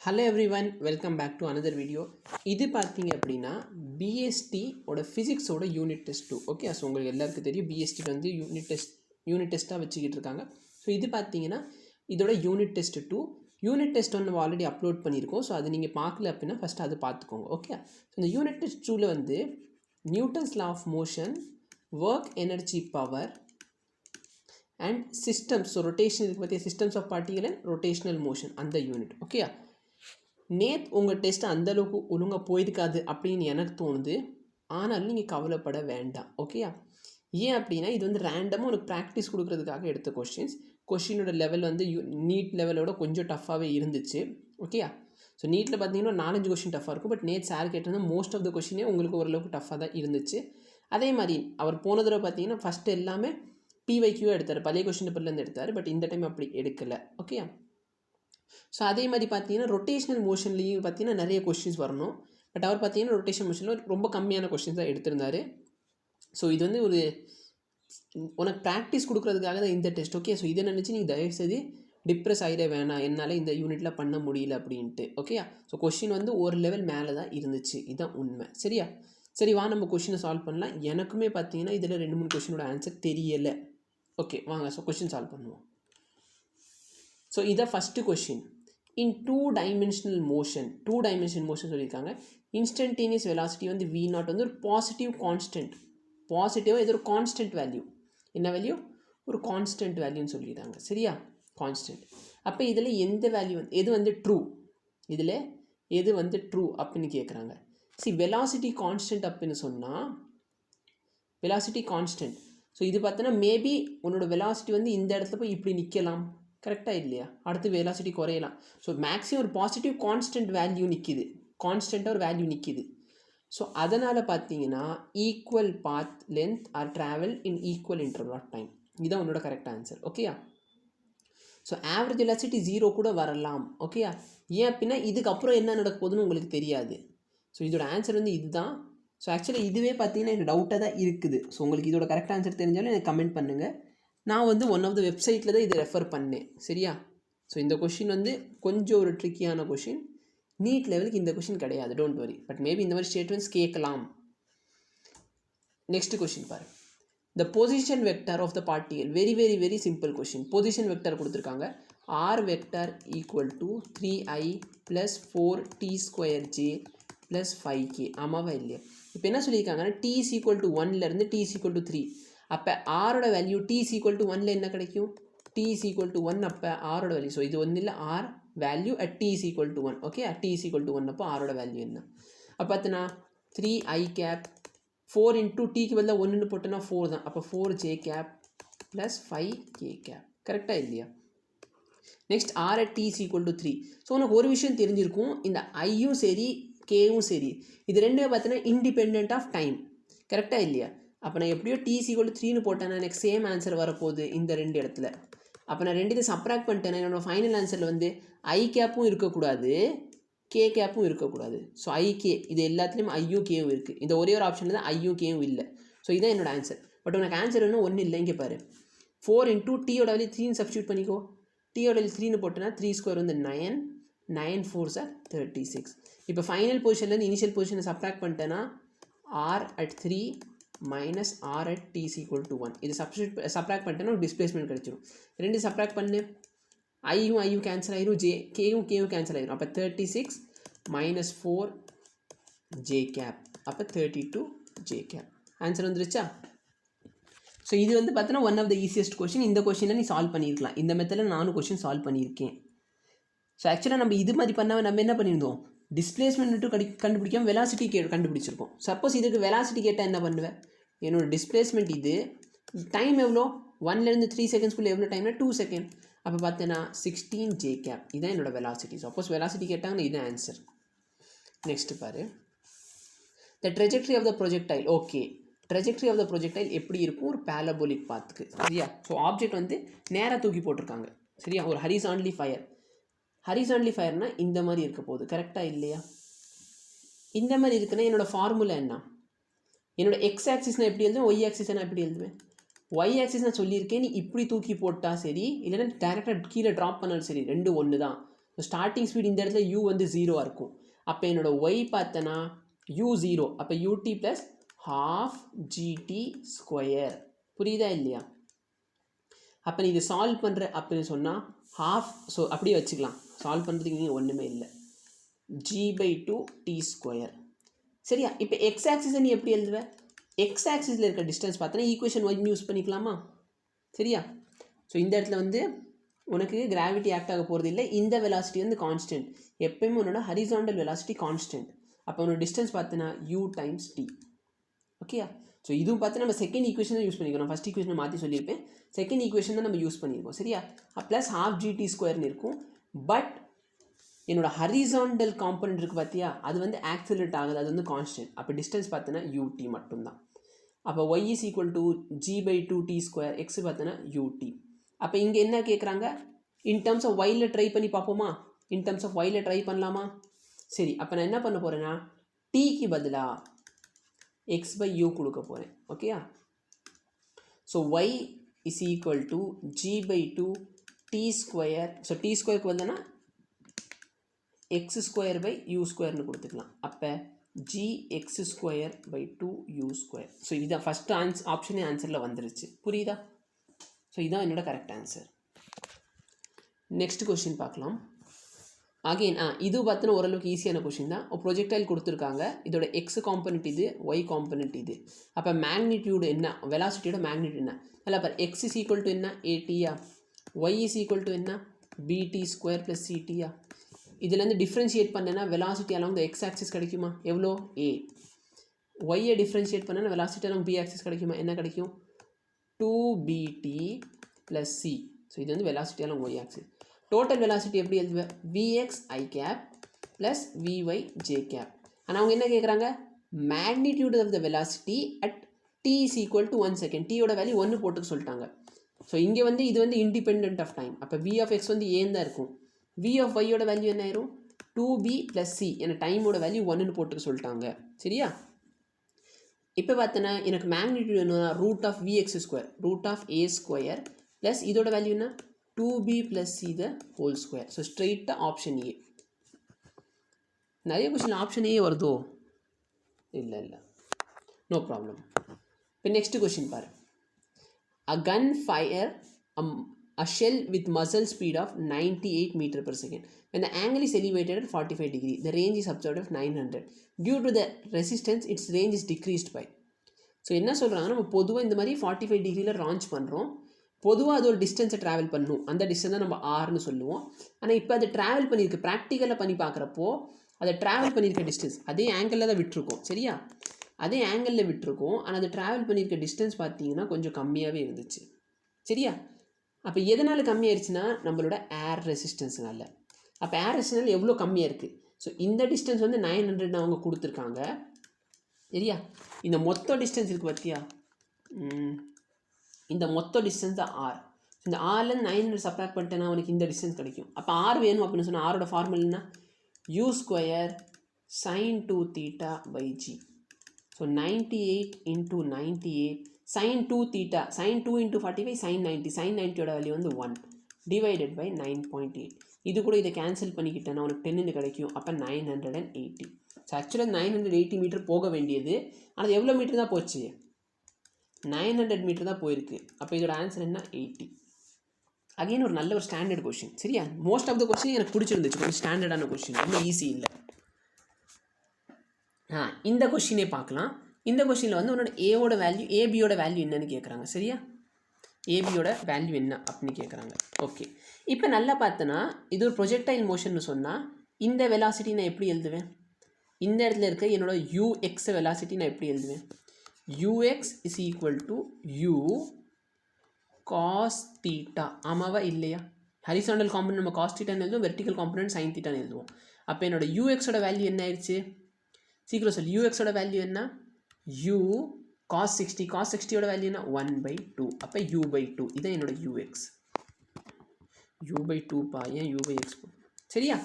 Hello everyone, welcome back to another video. இது பார்த்தீங்க அப்படின்னா BST ஓட physics ஓட யூனிட் டெஸ்ட் 2. ஓகே, ஸோ உங்களுக்கு எல்லாருக்கும் தெரியும் BST வந்து யூனிட் டெஸ்ட்டாக வச்சுக்கிட்டு இருக்காங்க. ஸோ இது பார்த்தீங்கன்னா இதோட யூனிட் டெஸ்ட் 2. யூனிட் டெஸ்ட் ஒன்று ஆல்ரெடி அப்லோட் பண்ணியிருக்கோம். ஸோ அது நீங்கள் பார்க்கல அப்படின்னா ஃபஸ்ட்டு அது பார்த்துக்கோங்க. ஓகே, ஸோ இந்த யூனிட் டெஸ்ட் 2ல் வந்து Newton's law of motion, work energy power and systems. So rotation இதுக்கு பற்றிய systems of particle and rotational motion அந்த யூனிட். ஓகே, நேற்று உங்கள் டெஸ்ட்டு அந்தளவுக்கு ஒழுங்காக போயிருக்காது அப்படின்னு எனக்கு தோணுது. ஆனாலும் நீங்கள் கவலைப்பட வேண்டாம். ஓகேயா, ஏன் அப்படின்னா இது வந்து ரேண்டமாக ஒரு ப்ராக்டிஸ் கொடுக்குறதுக்காக எடுத்த கொஷினோட லெவல் வந்து நீட் லெவலோட கொஞ்சம் டஃப்பாகவே இருந்துச்சு. ஓகேயா, ஸோ நீட்டில் பார்த்தீங்கன்னா 4-5 கொஷின் டஃப்பாக இருக்கும். பட் நேற்று சார் கேட்டிருந்தால் மோஸ்ட் ஆஃப் த கொஷினே உங்களுக்கு ஓரளவுக்கு டஃப்பாக தான் இருந்துச்சு. அதே மாதிரி அவர் போன தடவை பார்த்தீங்கன்னா ஃபஸ்ட்டு எல்லாமே PYQ எடுத்தார், பழைய கொஷின் பேப்பர்லேருந்து எடுத்தார். பட் இந்த டைம் அப்படி எடுக்கலை. ஓகேயா, ஸோ அதே மாதிரி பார்த்தீங்கன்னா ரொட்டேஷனல் மோஷன்லேயும் பார்த்தீங்கன்னா நிறைய கொஷின்ஸ் வரணும். பட் அவர் பார்த்தீங்கன்னா ரொட்டேஷன் மோஷனில் ரொம்ப கம்மியான கொஷின்ஸ் தான் எடுத்திருந்தார். ஸோ இது வந்து ஒரு உனக்கு ப்ராக்டிஸ் கொடுக்குறதுக்காக தான் இந்த டெஸ்ட். ஓகே, ஸோ இதை நினச்சி நீங்கள் தயவுசெய்து டிப்ரெஸ் ஆகிட வேணாம், என்னால் இந்த யூனிட்டில் பண்ண முடியல அப்படின்ட்டு. ஓகேயா, ஸோ கொஷின் வந்து ஒரு லெவல் மேலே தான் இருந்துச்சு, இதுதான் உண்மை. சரியா, சரி வா நம்ம கொஷினை சால்வ் பண்ணலாம். எனக்குமே பார்த்தீங்கன்னா இதில் 2-3 கொஷினோட ஆன்சர் தெரியலை. ஓகே வாங்க, ஸோ கொஷின் சால்வ் பண்ணுவோம். ஸோ இதை first question. In two dimensional motion சொல்லியிருக்காங்க. இன்ஸ்டன்டேனியஸ் வெலாசிட்டி வந்து V0 வந்து ஒரு பாசிட்டிவ் கான்ஸ்டன்ட். பாசிட்டிவாக இது ஒரு கான்ஸ்டன்ட் வேல்யூ. என்ன வேல்யூ? ஒரு கான்ஸ்டன்ட் வேல்யூன்னு சொல்லியிருக்காங்க. சரியா, கான்ஸ்டன்ட். அப்போ இதில் எந்த வேல்யூ வந்து எது வந்து ட்ரூ, இதில் எது வந்து ட்ரூ அப்படின்னு கேட்குறாங்க. வெலாசிட்டி கான்ஸ்டன்ட் அப்படின்னு சொன்னால் வெலாசிட்டி கான்ஸ்டன்ட். ஸோ இது பார்த்தோன்னா மேபி உன்னோட வெலாசிட்டி வந்து இந்த இடத்துல போய் இப்படி நிற்கலாம். கரெக்டாக இல்லையா? அடுத்து வெலாசிட்டி குறையலாம். ஸோ மேக்ஸிமம் ஒரு பாசிட்டிவ் கான்ஸ்டன்ட் வேல்யூ நிற்கிது, கான்ஸ்டண்ட்டாக ஒரு வேல்யூ நிற்கிது. ஸோ அதனால் பார்த்தீங்கன்னா equal path length are travel in equal interval of time. இதுதான் உன்னோட கரெக்ட் ஆன்சர். ஓகேயா, ஸோ ஆவரேஜ் வெலாசிட்டி 0 கூட வரலாம். ஓகேயா, ஏன் அப்படின்னா இதுக்கப்புறம் என்ன நடக்க போகுதுன்னு உங்களுக்கு தெரியாது. ஸோ இதோட ஆன்சர் வந்து இதுதான். ஸோ ஆக்சுவலி இதுவே பார்த்தீங்கன்னா எனக்கு டவுட்டாக தான் இருக்குது. ஸோ உங்களுக்கு இதோட கரெக்ட் ஆன்சர் தெரிஞ்சாலும் எனக்கு கமெண்ட் பண்ணுங்கள். நான் வந்து ஒன் ஆஃப் த வெப்சைட்டில் தான் இதை ரெஃபர் பண்ணேன். சரியா, ஸோ இந்த கொஷின் வந்து கொஞ்சம் ஒரு ட்ரிக்கியான கொஷின். நீட் லெவலுக்கு இந்த கொஷின் கிடையாது, டோன்ட் வரி. பட் மேபி இந்த மாதிரி ஸ்டேட்மெண்ட்ஸ் கேட்கலாம். நெக்ஸ்ட் கொஷின் பாரு. The position vector of the particle. Very very very simple question. Position vector கொடுத்துருக்காங்க. R vector equal to 3i + 4t²j + 5k. ஆமாவா இல்லையா? இப்போ என்ன சொல்லியிருக்காங்கன்னா t = 1லேருந்து t = 3. அப்போ ஆரோட வேல்யூ t = 1ல் என்ன கிடைக்கும்? t = 1. அப்போ ஆரோட வேல்யூ, ஸோ இது ஒன்றும் இல்லை, R value at t = 1. Okay, t = 1 அப்போ ஆரோட வேல்யூ என்ன? அப்போ பார்த்தினா 3i கேப் 4 இன்ட்டு டீக்கு பதில் 1ன்னு போட்டோன்னா 4 தான். அப்போ 4j கேப் + 5k கேப். கரெக்டாக இல்லையா? Next R at t = 3. So உனக்கு ஒரு விஷயம் தெரிஞ்சிருக்கும், இந்த ஐயும் சரி கேவும் சரி இது ரெண்டுமே பார்த்தீங்கன்னா இண்டிபெண்ட் ஆஃப் டைம். கரெக்டாக இல்லையா? அப்போ நான் எப்படியோ t = 3ன்னு போட்டேன்னா எனக்கு சேம் ஆன்சர் வரப்போகுது இந்த ரெண்டு இடத்துல. அப்போ நான் ரெண்டு இதை சப்ராக்ட் பண்ணிட்டேன்னா என்னோட ஃபைனல் ஆன்சரில் வந்து ஐ கேப்பும் இருக்கக்கூடாது, கே கேப்பும் இருக்கக்கூடாது. ஸோ ஐகே இது எல்லாத்துலேயும் ஐயும் கேவும் இருக்குது. இந்த ஒரே ஒரு ஆப்ஷனில் தான் ஐயும் கேவும் இல்லை. ஸோ இதுதான் என்னோட ஆன்சர். பட் உனக்கு ஆன்சர் இன்னும் ஒன்றும் இல்லை. இங்கே பாரு, 4 இன்ட்டு டீயோட வேல்யூ 3ன்னு சப்ஸ்டியூட் பண்ணிக்கோ. டீயோட வேல்யூ 3ன்னு போட்டோன்னா 3² வந்து 9, 9 4s are 36. இப்போ ஃபைனல் பொசிஷன்லேருந்து இனிஷியல் பொசிஷனை சப்ராக்ட் பண்ணிட்டேன்னா R at 3 minus R at t = 1. இது சப்ராக்ட் பண்ணிட்டேன்னா ஒரு டிஸ்பிளேஸ்மெண்ட் கிடச்சிடும். ரெண்டு சப்ராக்ட் பண்ணு, ஐயும் கேன்சல் ஆயிரும், கேவும் கேன்சல் ஆயிரும். அப்போ 36 மைனஸ் 4 j கேப், அப்போ 32 j கேப். ஆன்சர் வந்துருச்சா? ஸோ இது வந்து பார்த்தோன்னா one of the easiest question. இந்த கொஷினை நீ சால்வ் பண்ணியிருக்கலாம். இந்த மெத்தடில் நானும் கொஷின் சால்வ் பண்ணியிருக்கேன். ஸோ ஆக்சுவலாக நம்ம இது மாதிரி பண்ணாமல் நம்ம என்ன பண்ணியிருந்தோம், டிஸ்பிளேஸ்மெண்ட் மட்டும் கண்டுபிடிக்காமல் வெலாசிட்டி கண்டுபிடிச்சிருப்போம். சப்போஸ் இதுக்கு வெலாசிட்டி கேட்டால் என்ன பண்ணுவேன், என்னோடய டிஸ்பிளேஸ்மெண்ட் இது டைம் எவ்வளோ, 1லேருந்து 3 செகண்ட்ஸ்குள்ளே எவ்வளோ டைம்னா 2 செகண்ட். அப்போ பார்த்தேன்னா 16j கேப். இதுதான் என்னோடய வெலாசிட்டி. சப்போஸ் வெலாசிட்டி கேட்டாங்கன்னா இதுதான் ஆன்சர். நெக்ஸ்ட்டு பாரு, the trajectory of the projectile. Okay, trajectory of the projectile எப்படி இருக்கும், ஒரு பேரபோலிக் பாத்துக்கு. சரியா, ஸோ ஆப்ஜெக்ட் வந்து நேராக தூக்கி போட்டிருக்காங்க. சரியா, ஒரு ஹரிசான்ட்லி ஃபயர். ஹரிசான்ட்லி ஃபயர்னா இந்த மாதிரி இருக்க போகுது. கரெக்டாக இல்லையா? இந்த மாதிரி இருக்குன்னா என்னோடய ஃபார்முலா என்ன, என்னோட எக்ஸ் ஆக்சிஸ் நான் எப்படி எழுதுவேன், ஒய் ஆக்சிஸ் நான் எப்படி எழுதுவேன். ஒய் ஆக்சிஸ் நான் சொல்லியிருக்கேன், நீ இப்படி தூக்கி போட்டால் சரி, இல்லைன்னா டேரெக்டாக கீழே ட்ராப் பண்ணாலும் சரி, ரெண்டு ஒன்று தான். ஸோ ஸ்டார்டிங் ஸ்பீட் இந்த இடத்துல u வந்து 0 இருக்கும். அப்போ என்னோடய y பார்த்தனா u 0, அப்போ ut plus half gt square. புரியுதா இல்லையா? அப்போ நீ இதை சால்வ் பண்ணுற அப்படின்னு சொன்னால் half, ஸோ அப்படியே வச்சுக்கலாம். சால்வ் பண்ணுறதுக்கு நீங்கள் ஒன்றுமே இல்லை. g/2 t square. சரியா? இப்போ எக்ஸ் ஆக்சிஸை நீ எப்படி எழுதுவ? எக்ஸ் ஆக்சிஸில் இருக்க டிஸ்டன்ஸ் பார்த்தோன்னா ஈக்குவேஷன் ஒன் யூஸ் பண்ணிக்கலாமா? சரியா? ஸோ இந்த இடத்துல வந்து உனக்கு கிராவிட்டி ஆக்ட் ஆக போகிறது இல்லை. இந்த வெலாசிட்டி வந்து கான்ஸ்டன்ட். எப்பயுமே உன்னோட ஹரிசாண்டல் வெலாசிட்டி கான்ஸ்டன்ட். அப்போ உன்னோட டிஸ்டன்ஸ் பார்த்தீங்கன்னா u டைம்ஸ் t. ஓகேயா? ஸோ இதுவும் பார்த்து நம்ம செகண்ட் ஈக்குவேஷன் தான் யூஸ் பண்ணிக்கிறோம். ஃபஸ்ட் ஈக்குவேஷனை மாற்றி சொல்லியிருப்பேன். செகண்ட் ஈக்குவேஷன் தான் நம்ம யூஸ் பண்ணியிருக்கோம். சரியா? ப்ளஸ் half gt ஸ்கொயர்னு இருக்கும். பட் என்னோட ஹரிசாண்டல் காம்பனண்ட் இருக்குது பார்த்தியா, அது வந்து ஆக்சிலரேட் ஆகுது, அது வந்து கான்ஸ்டன்ட். அப்போ டிஸ்டன்ஸ் பார்த்தோன்னா ut மட்டும்தான். அப்போ y is equal to g/2 t square, x பார்த்தோன்னா ut. அப்போ இங்கே என்ன கேட்குறாங்க? In terms of while try பண்ணி பார்ப்போமா? In terms of while try பண்ணலாமா? சரி, அப்போ நான் என்ன பண்ண போகிறேன்னா டீக்கு பதிலாக x/u கொடுக்க போகிறேன். ஓகேயா? So y is equal to g/2 t square. So t ஸ்கொயருக்கு வந்தோன்னா x ஸ்கொயர் பை u ஸ்கொயர்னு கொடுத்துக்கலாம். அப்போ gx square by 2u square. So இதுதான் ஃபஸ்ட்டு ஆப்ஷனே ஆன்சரில் வந்துருச்சு. புரியுதா? ஸோ இதுதான் என்னோட கரெக்ட் ஆன்சர். நெக்ஸ்ட் கொஸ்டின் பார்க்கலாம். அகெயின் இது பார்த்தோன்னா ஓரளவுக்கு ஈஸியான கொஸ்டின் தான். ப்ரொஜெக்டைல் கொடுத்துருக்காங்க. இதோட எக்ஸ் காம்பனண்ட் இது, ஒய் காம்பனண்ட் இது. அப்போ மேக்னிடியூடு என்ன, வெலாசிட்டியோட மேக்னிடியூட் என்ன? நல்லா பாரு, எக்ஸ் இஸ் ஈக்குவல் டு என்ன, ஏடியா. ஒய் இஸ் ஈக்குவல் டு என்ன, பிடி ஸ்கொயர் ப்ளஸ் சிடியா. இதுலேருந்து டிஃப்ரென்ஷியேட் பண்ணேன்னா velocity along the X axis கிடைக்குமா? எவ்வளோ? ஏ. ஒய்யை டிஃப்ரென்ஷியேட் பண்ணேன்னா வெலாசிட்டி அலாங் பி ஆக்சிஸ் கிடைக்குமா? என்ன கிடைக்கும்? 2bt plus C. ஸோ இது வந்து velocity along Y axis. Total velocity எப்படி எழுதுவேன்? vx i cap plus vy j cap. ஆனால் அவங்க என்ன கேட்குறாங்க? Magnitude of the velocity at t is equal to 1 second. டீயோட வேல்யூ 1 போட்டுக்க சொல்லிட்டாங்க. ஸோ இங்கே வந்து இது வந்து இண்டிபெண்ட் ஆஃப் டைம். அப்போ v of x வந்து ஏன் தான் இருக்கும். v of y யோட வேல்யூ என்ன ஆயிரும்? 2b plus c. ஏன்னா டைமோட வேல்யூ 1ன்னு போட்டுக்க சொல்லிட்டாங்க. சரியா? இப்போ பார்த்தோன்னா எனக்கு மேக்னிடியூட் என்ன, root of vx square, root of a square plus இதோட வேல்யூ என்ன, 2b plus c the whole square. So ஸ்ட்ரெயிட்டாக ஆப்ஷன் ஏ. நிறைய கொஸ்டின் ஆப்ஷன் ஏ வருதோ? இல்லை இல்லை, நோ ப்ராப்ளம். இப்போ நெக்ஸ்ட் கொஸ்டின் பாரு. A gun fire a shell with muzzle speed of 98 meter per second. When the angle is elevated at 45 degree, the range is observed of 900. Due to the resistance, its range is decreased by. So என்ன சொல்கிறாங்க, நம்ம பொதுவாக இந்த மாதிரி 45 டிகிரியில் launch பண்ணுறோம். பொதுவாக அது ஒரு டிஸ்டன்ஸை ட்ராவல் பண்ணணும். அந்த டிஸ்டன்ஸ் தான் நம்ம ஆர்னு சொல்லுவோம். ஆனால் இப்போ அதை ட்ராவல் பண்ணியிருக்கு, ப்ராக்டிக்கலில் பண்ணி பார்க்குறப்போ அதை ட்ராவல் பண்ணியிருக்க டிஸ்டன்ஸ் அதே ஆங்கிளில் தான் விட்டுருக்கோம். சரியா? அதே ஆங்கிளில் விட்டுருக்கோம். ஆனால் அது ட்ராவல் பண்ணியிருக்க டிஸ்டன்ஸ் பார்த்தீங்கன்னா கொஞ்சம் கம்மியாகவே இருந்துச்சு. சரியா? அப்போ எதனால் கம்மியாயிருச்சுன்னா நம்மளோட ஏர் ரெசிஸ்டன்ஸ்னால. அப்போ ஏர் ரெசிஸ்டன்ஸ் எவ்வளோ கம்மியாக இருக்குது? ஸோ இந்த டிஸ்டன்ஸ் வந்து 900 அவங்க கொடுத்துருக்காங்க. சரியா? இந்த மொத்த டிஸ்டன்ஸ் இருக்குது பார்த்தியா, இந்த மொத்த டிஸ்டன்ஸ் தான் ஆர். இந்த ஆர்லேருந்து 900 சப்ராக்ட் பண்ணிட்டேன்னா உனக்கு இந்த டிஸ்டன்ஸ் கிடைக்கும். அப்போ ஆர் வேணும் அப்படின்னு சொன்னால் ஆரோட ஃபார்முலா என்ன, u square sin 2 theta by g. So 98 into 98 sin 2 theta, sin 2 into 45 sin 90, sin 90யோட value வந்து 1 டிவைடட் பை 9.8. இது கூட இதை கேன்சல் பண்ணிக்கிட்டேன்னா உனக்கு 10 கிடைக்கும். அப்போ 980. ஸோ ஆக்சுவலாக 980 மீட்டர் போக வேண்டியது, ஆனால் எவ்வளோ மீட்டர் தான் போச்சு, 900 மீட்டர் தான் போயிருக்கு. அப்போ இதோட ஆன்சர் என்ன, 80. அகெயின் ஒரு நல்ல ஒரு ஸ்டாண்டர்ட் கொஸ்டின். சரியா? மோஸ்ட் ஆஃப் த கொஸ்டின் எனக்கு பிடிச்சிருந்துச்சு, கொஞ்சம் ஸ்டாண்டர்டான கொஸ்டின், ரொம்ப ஈஸி இல்லை. இந்த கொஸ்டினே பார்க்கலாம். இந்த கொஸ்டினில் வந்து உன்னோட ஏவோட வேல்யூ, ஏபியோட வேல்யூ என்னன்னு கேட்குறாங்க. சரியா? ஏபியோட வேல்யூ என்ன அப்படின்னு கேட்குறாங்க. ஓகே, இப்போ நல்லா பார்த்தோன்னா இது ஒரு ப்ரொஜெக்டைல் மோஷன்னு சொன்னால் இந்த வெலாசிட்டி நான் எப்படி எழுதுவேன்? இந்த இடத்துல இருக்க என்னோட யூஎக்ஸ் வெலாசிட்டி நான் எப்படி எழுதுவேன்? ux is equal to u cos theta. ஆமாவா இல்லையா? ஹரிசாண்டல் காம்பனண்ட் நம்ம cos theta எழுதுவோம், வெர்டிக்கல் காம்பனண்ட் sin theta எழுதுவோம். அப்போ என்னோட ux-ஓட வேல்யூ என்ன ஆயிடுச்சு? சீக்கிரம் சொல்லு. ux-ஓட வேல்யூ என்ன? u cos 60. cos 60யோட வேல்யூ என்ன? 1/2. அப்போ u/2. இதான் என்னோட ux. u/2 பா, ஏன் u/x? சரியா?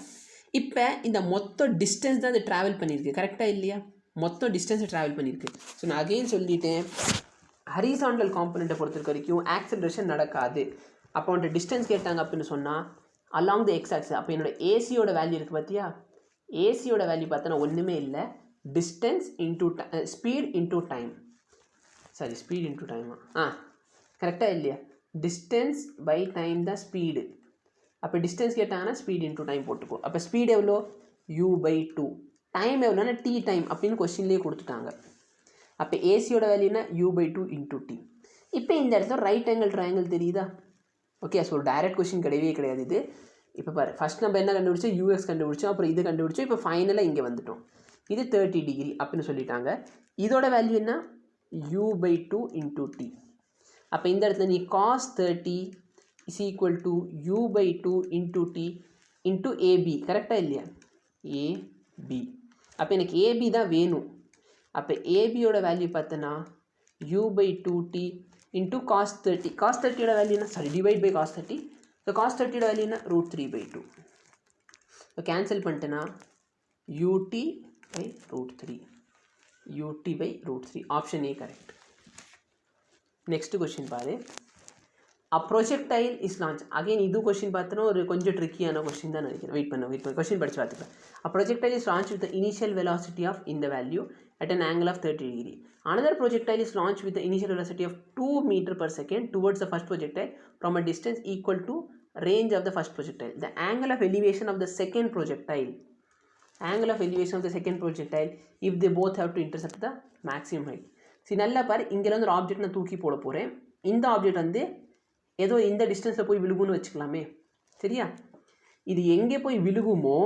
இப்போ இந்த மொத்த டிஸ்டன்ஸ் தான் அது ட்ராவல் பண்ணியிருக்கு. கரெக்டாக இல்லையா? மொத்தம் டிஸ்டன்ஸை ட்ராவல் பண்ணியிருக்கு. ஸோ நான் அகெயின் சொல்லிட்டேன், ஹரிசாண்டல் காம்பனண்ட்டை பொறுத்த வரைக்கும் ஆக்சலரேஷன் நடக்காது. அப்போ வந்துட்டு டிஸ்டன்ஸ் கேட்டாங்க அப்படின்னு சொன்னால் along the x axis. அப்போ என்னோட ஏசியோட வேல்யூ இருக்குது பார்த்தியா, ஏசியோட வேல்யூ பார்த்தோன்னா ஒன்றுமே இல்லை, distance into speed into time. Sorry, speed into டைமா? கரெக்டாக இல்லையா? டிஸ்டன்ஸ் பை டைம் தான் ஸ்பீடு. அப்போ டிஸ்டன்ஸ் கேட்டாங்கன்னா ஸ்பீட் இன்டூ டைம் போட்டுக்கோ. அப்போ ஸ்பீடு எவ்வளோ? u/2. டைம் எவ்வளோன்னா டி டைம் அப்படின்னு கொஸ்டின்லேயே கொடுத்துட்டாங்க. அப்போ ஏசியோட வேல்யூனா u/2 இன்டூ டி. இப்போ இந்த இடத்துல ரைட் ஆங்கிள் ட்ரையாங்கிள் தெரியுதா? ஓகே, ஸோ டைரக்ட் கொஸ்டின் கிடையவே கிடையாது இது. இப்போ பாரு, ஃபஸ்ட் நம்ம என்ன கண்டுபிடிச்சோம்? யூஎக்ஸ் கண்டுபிடிச்சோம், அப்புறம் இது கண்டுபிடிச்சோம், இப்போ ஃபைனலாக இங்கே வந்துட்டோம். இது 30 டிகிரி அப்படின்னு சொல்லிட்டாங்க. இதோட வேல்யூ என்ன? u/2 into D. அப்போ இந்த இடத்துல நீ cos 30 is equal to u/2 into t into AB. கரெக்டாக இல்லையா? ஏபி. அப்போ எனக்கு ஏபி தான் வேணும். அப்போ ஏபியோட வேல்யூ பார்த்தோன்னா u/2t into cos 30. cos 30 value என்ன? Sorry, divide by cos 30. So cos 30 value என்ன? √3/2. ஸோ கேன்சல் பண்ணிட்டேன்னா ut/√3. ut/√3. Option A correct. Next question பாரு. A projectile is launched. Again இது கொஸ்டின் பார்த்தோன்னா ஒரு கொஞ்சம் ட்ரிக்கியான கொஸ்டின் தான் நினைக்கிறேன். வெயிட் பண்ண கொஸ்டின் படித்து பார்த்துக்கலாம். A projectile is launched with the initial velocity of in the value at an angle of 30 degree. Another projectile is launched with the initial velocity of 2 meters per second towards the first projectile from a distance equal to range of the first projectile. The angle of elevation of the second projectile. Angle of elevation of the second projectile if they both have to intercept the maximum height. சரி, நல்லா பாரு, இங்கேருந்து ஒரு object நான் தூக்கி போட போகிறேன். இந்த ஆப்ஜெக்ட் வந்து ஏதோ இந்த டிஸ்டன்ஸில் போய் விழுகும்னு வச்சுக்கலாமே. சரியா? இது எங்கே போய் விழுகுமோ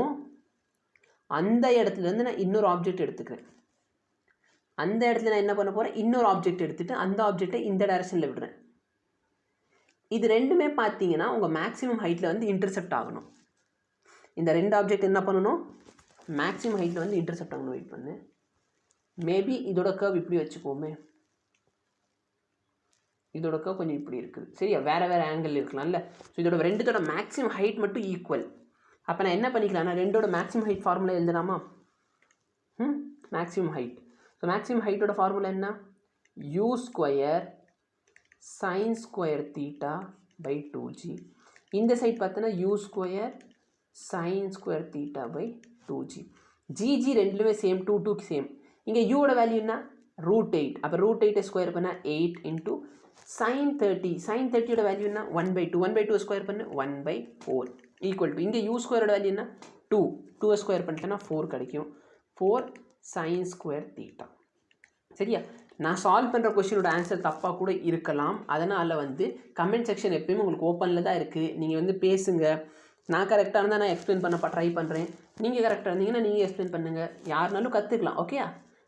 அந்த இடத்துலேருந்து நான் இன்னொரு ஆப்ஜெக்ட் எடுத்துக்கிறேன். அந்த இடத்துல நான் என்ன பண்ண போகிறேன்? இன்னொரு ஆப்ஜெக்ட் எடுத்துகிட்டு அந்த ஆப்ஜெக்டை இந்த டைரக்ஷனில் விடுறேன். இது ரெண்டுமே பார்த்தீங்கன்னா உங்கள் மேக்ஸிமம் ஹைட்டில் வந்து இன்டர்செப்ட் ஆகணும். இந்த ரெண்டு ஆப்ஜெக்ட் என்ன பண்ணணும்? மேக்ஸிமம் ஹைட்டில் வந்து இன்டர்செப்ட் ஆகணும். வெயிட் பண்ணு, மேபி இதோட கர்வ் இப்படி வச்சுக்கோமே. இதோட கர்வ் கொஞ்சம் இப்படி இருக்குது. சரியா? வேறு வேறு ஆங்கிள் இருக்கலாம்ல. ஸோ இதோட ரெண்டுத்தோட மேக்ஸிமம் ஹைட் மட்டும் ஈக்குவல். அப்போ நான் என்ன பண்ணிக்கலாம்னா ரெண்டோட மேக்ஸிமம் ஹைட் ஃபார்முலா எழுதலாமா? Maximum height. ஸோ மேக்ஸிமம் ஹைட்டோட ஃபார்முலா என்ன? u² sin² θ/ 2g. இந்த சைட் பார்த்தோன்னா u² sin² θ/ 2g. gg ரெண்டுலுமே same, 2 2க்கு சேம். இங்கே யூவோட வேல்யூ என்ன? √8. அப்போ √8 ஸ்கொயர் பண்ணால் 8 இன்ட்டு sin 30. sin 30யோட வேல்யூ என்ன? 1/2. 1/2 ஸ்கொயர் பண்ணு 1/4 ஈக்குவல் டு இங்கே u² வேல்யூ என்ன? 2. 2 ஸ்கொயர் பண்ணிட்டேன்னா 4 கிடைக்கும். 4 sin² θ. சரியா? நான் சால்வ் பண்ணுற கொஸ்டினோட ஆன்சர் தப்பாக கூட இருக்கலாம். அதனால் வந்து கமெண்ட் செக்ஷன் எப்பயுமே உங்களுக்கு ஓப்பனில் தான் இருக்குது. நீங்கள் வந்து பேசுங்க. நான் கரெக்டாக இருந்தால் நான் எக்ஸ்பிளைன் பண்ண ட்ரை பண்ணுறேன். நீங்கள் கரெக்டாக இருந்தீங்கன்னா நீங்கள் எக்ஸ்பிளைன் பண்ணுங்கள். யாருனாலும் கற்றுக்கலாம். ஓகே,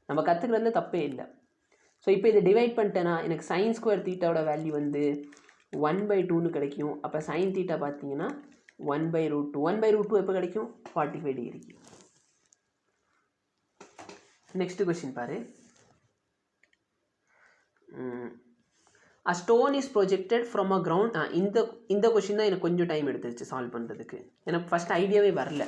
நம்ம கற்றுக்கிறதுல தப்பே இல்லை. ஸோ இப்போ இதை டிவைட் பண்ணிட்டேன்னா எனக்கு sin² θவோட வேல்யூ வந்து 1/2ன்னு கிடைக்கும். அப்போ sin θ பார்த்தீங்கன்னா 1/√2. 1/√2 எப்போ கிடைக்கும்? 45 டிகிரிக்கு. நெக்ஸ்ட் கொஸ்டின் பாரு. A stone is projected from a ground. இந்த கொஸ்டின் தான் எனக்கு கொஞ்சம் டைம் எடுத்துருச்சு சால்வ் பண்ணுறதுக்கு. எனக்கு ஃபஸ்ட் ஐடியாவே வரல.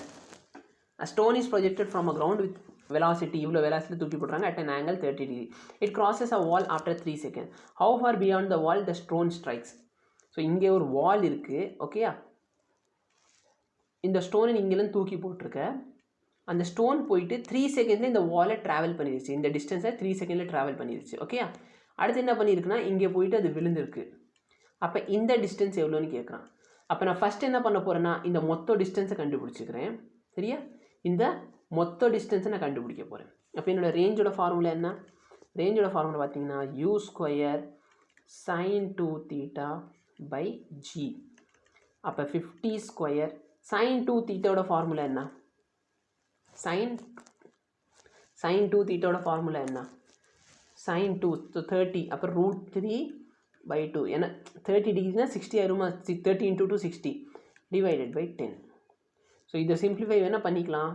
A stone is projected from a ground with velocity, இவ்வளோ வெலாசிட்டி தூக்கி போடுறாங்க at an angle 30 degree. It crosses a wall after 3 seconds. How far beyond the wall the stone strikes? So இங்கே ஒரு வால் இருக்குது. ஓகேயா? இந்த ஸ்டோனை நீங்களும் தூக்கி போட்டிருக்க. அந்த ஸ்டோன் போயிட்டு 3 செகண்ட்ஸில் இந்த வாலை ட்ராவல் பண்ணிடுச்சு. இந்த டிஸ்டன்ஸை 3 செகண்டில் ட்ராவல் பண்ணிடுச்சு. ஓகேயா? அடுத்து என்ன பண்ணியிருக்குன்னா இங்கே போயிட்டு அது விழுந்திருக்கு. அப்போ இந்த டிஸ்டன்ஸ் எவ்வளோன்னு கேட்குறான். அப்போ நான் ஃபஸ்ட் என்ன பண்ண போகிறேன்னா இந்த மொத்த டிஸ்டன்ஸை கண்டுபிடிச்சிக்கிறேன். சரியா? இந்த மொத்த டிஸ்டன்ஸை நான் கண்டுபிடிக்க போகிறேன். அப்போ என்னோடய ரேஞ்சோட ஃபார்முலா என்ன? ரேஞ்சோட ஃபார்முலா பார்த்தீங்கன்னா u² sin2θ/g. அப்போ 50² sin2θவோட ஃபார்முலா என்ன? sin2θவோட ஃபார்முலா என்ன? sin2 so 30. அப்போ √3/2. ஏன்னா 30 டிகிரினா 60 ஆயிருமா? 30 × 2 60 டிவைடட் பை 10. ஸோ இதை சிம்பிளிஃபை வேணால் பண்ணிக்கலாம்.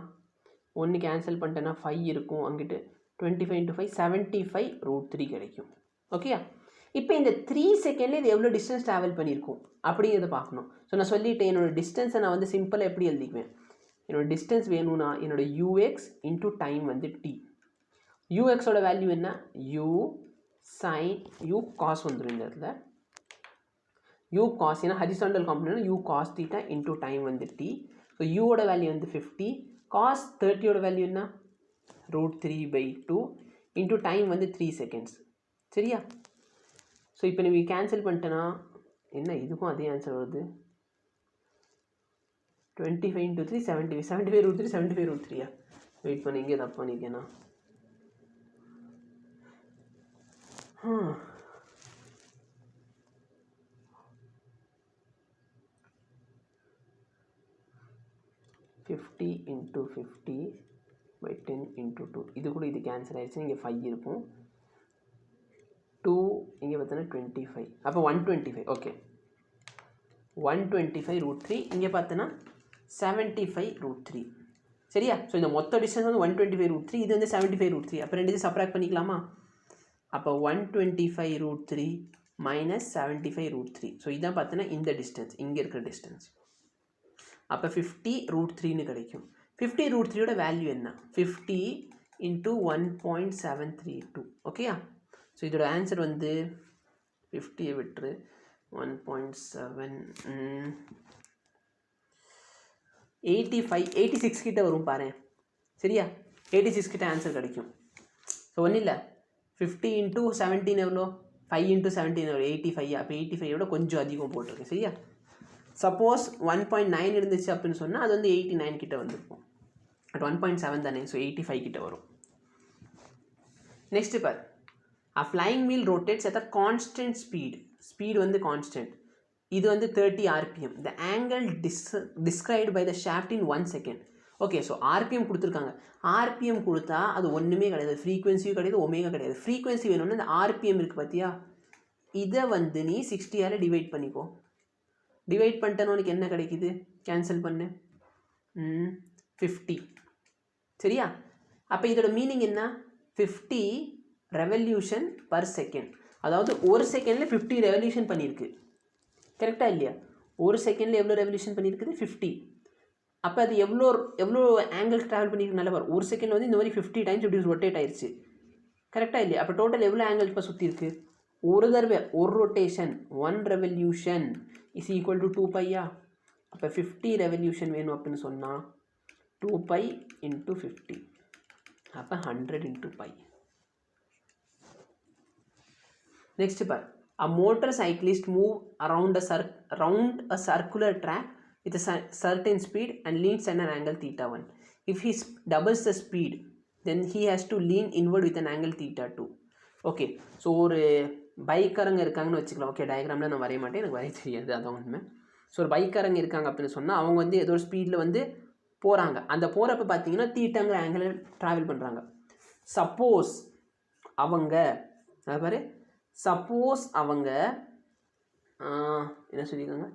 1 கேன்சல் பண்ணிட்டேன்னா 5 இருக்கும். அங்கிட்டு 25 × 5 75/√3 கிடைக்கும். ஓகேயா? இப்போ இந்த 3 செகண்டில் இது எவ்வளோ டிஸ்டன்ஸ் ட்ராவல் பண்ணியிருக்கும் அப்படிங்கிறத பார்க்கணும். ஸோ நான் சொல்லிவிட்டேன் என்னோடய டிஸ்டன்ஸை நான் வந்து சிம்பிளாக எப்படி எழுதிக்குவேன்? என்னோடய டிஸ்டன்ஸ் வேணும்னா என்னோடய ux இன்ட்டு டைம் வந்து t. யூஎக்ஸோட வேல்யூ என்ன? u sin u cos வந்துடும் இந்த இடத்துல. u cos ஏன்னா horizontal component u cos theta into time வந்து t. ஸோ யூவோட வேல்யூ வந்து 50, cos 30யோட வேல்யூ என்ன √3/2 இன்ட்டு டைம் வந்து 3 செகண்ட்ஸ். சரியா? ஸோ இப்போ நீங்கள் கேன்சல் பண்ணிட்டேன்னா என்ன இதுக்கும் அதே ஆன்சர் வருது. 25 into 3 75, 75 √3 75 √3. வெயிட் பண்ணி இங்கே தப்பு பண்ணிக்கேண்ணா. ம் 50 into 50 by 10 into 2. இது கூட இது கேன்சல் ஆயிடுச்சு. இங்கே 5 இருக்கும். 2 இங்கே பார்த்தோன்னா 25. அப்போ 125. ஓகே 125 √3. இங்கே பார்த்தோன்னா 75 √3. சரியா? ஸோ இந்த மொத்த டிஸ்டன்ஸ் வந்து 125 √3, இது வந்து 75 √3. அப்போ ரெண்டு இது சப்ராக்ட் பண்ணிக்கலாமா? அப்போ 125 √3 மைனஸ் 75 √3. ஸோ இதான் பார்த்தோன்னா இந்த டிஸ்டன்ஸ், இங்கே இருக்கிற டிஸ்டன்ஸ். அப்போ 50 √3ன்னு கிடைக்கும். 50 √3யோட வேல்யூ என்ன? 50 into 1.732. ஓகேயா? ஸோ இதோட ஆன்சர் வந்து 50 விட்டுரு 1.7 85 86 கிட்ட வரும் பாரு. சரியா? 86 கிட்ட ஆன்சர் கிடைக்கும். ஸோ ஒன்றும் இல்லை, 50 into 17 எவ்வளோ? 5 into 17 எவ்வளோ? 85. அப்போ 85 கொஞ்சம் அதிகம் போட்டிருக்கேன். சரியா? சப்போஸ் 1.9 இருந்துச்சு அப்படின்னு சொன்னால் அது வந்து 89 கிட்ட வந்திருக்கும். அட் 1.7 தானே, ஸோ 85 கிட்ட வரும். நெக்ஸ்ட் பார், a flying wheel rotates at a constant speed. Speed வந்து கான்ஸ்டன்ட். இது வந்து 30 rpm. the angle described by the shaft in 1 second. Okay, so RPM கொடுத்துருக்காங்க. ஆர்பிஎம் கொடுத்தா அது ஒன்றுமே கிடையாது, ஃப்ரீக்வன்சியும் கிடையாது, ஒமேகா கிடையாது. ஃப்ரீக்வன்சி வேணும்னா இந்த ஆர்பிஎம் இருக்குது பார்த்தியா, இதை வந்து நீ 60ஆல் டிவைட் பண்ணிக்கோ. டிவைட் பண்ணிட்டேன்னு உனக்கு என்ன கிடைக்குது? கேன்சல் பண்ணு 50. சரியா? அப்போ இதோட மீனிங் என்ன? 50 ரெவல்யூஷன் பர் செகண்ட். அதாவது ஒரு செகண்டில் 50 ரெவல்யூஷன் பண்ணியிருக்கு. கரெக்டாக இல்லையா? ஒரு செகண்டில் எவ்வளோ ரெவல்யூஷன் பண்ணியிருக்குது? 50. அப்போ அது எவ்வளோ ஆங்கிள் ட்ராவல் பண்ணியிருக்கு? நல்லா பாரு, ஒரு செகண்டில் வந்து இந்த மாதிரி 50 டைம்ஸ் இப்படி ரொட்டேட் ஆயிடுச்சு. கரெக்டாக இல்லையா? அப்போ டோட்டல் எவ்வளோ ஆங்கிள் இப்போ சுற்றி இருக்கு? ஒரு தடவை ஒரு rotation 1 revolution is equal to 2π. அப்போ 50 ரெவல்யூஷன் வேணும் அப்படின்னு சொன்னால் 2π into 50. அப்போ 100 into π. நெக்ஸ்ட் பார், a motorcyclist move around a circular track with a certain speed and leans at an angle θ1. If he doubles the speed, then he has to lean inward with an angle θ2. Okay, so ஒரு பைக்காரங்க இருக்காங்கன்னு வச்சுக்கலாம். Okay, டயக்ராமில் நான் வரைய மாட்டேன், எனக்கு வரைய தெரியாது, அதான் உண்மை. ஸோ ஒரு பைக்காரங்க இருக்காங்க அப்படின்னு சொன்னால் அவங்க வந்து ஏதோ ஒரு ஸ்பீடில் வந்து போகிறாங்க. அந்த போகிறப்ப பார்த்தீங்கன்னா தீட்டாங்கிற ஆங்கிளில் ட்ராவல் பண்ணுறாங்க. சப்போஸ் அவங்க பாரு, சப்போஸ் அவங்க என்ன சொல்லியிருக்காங்க,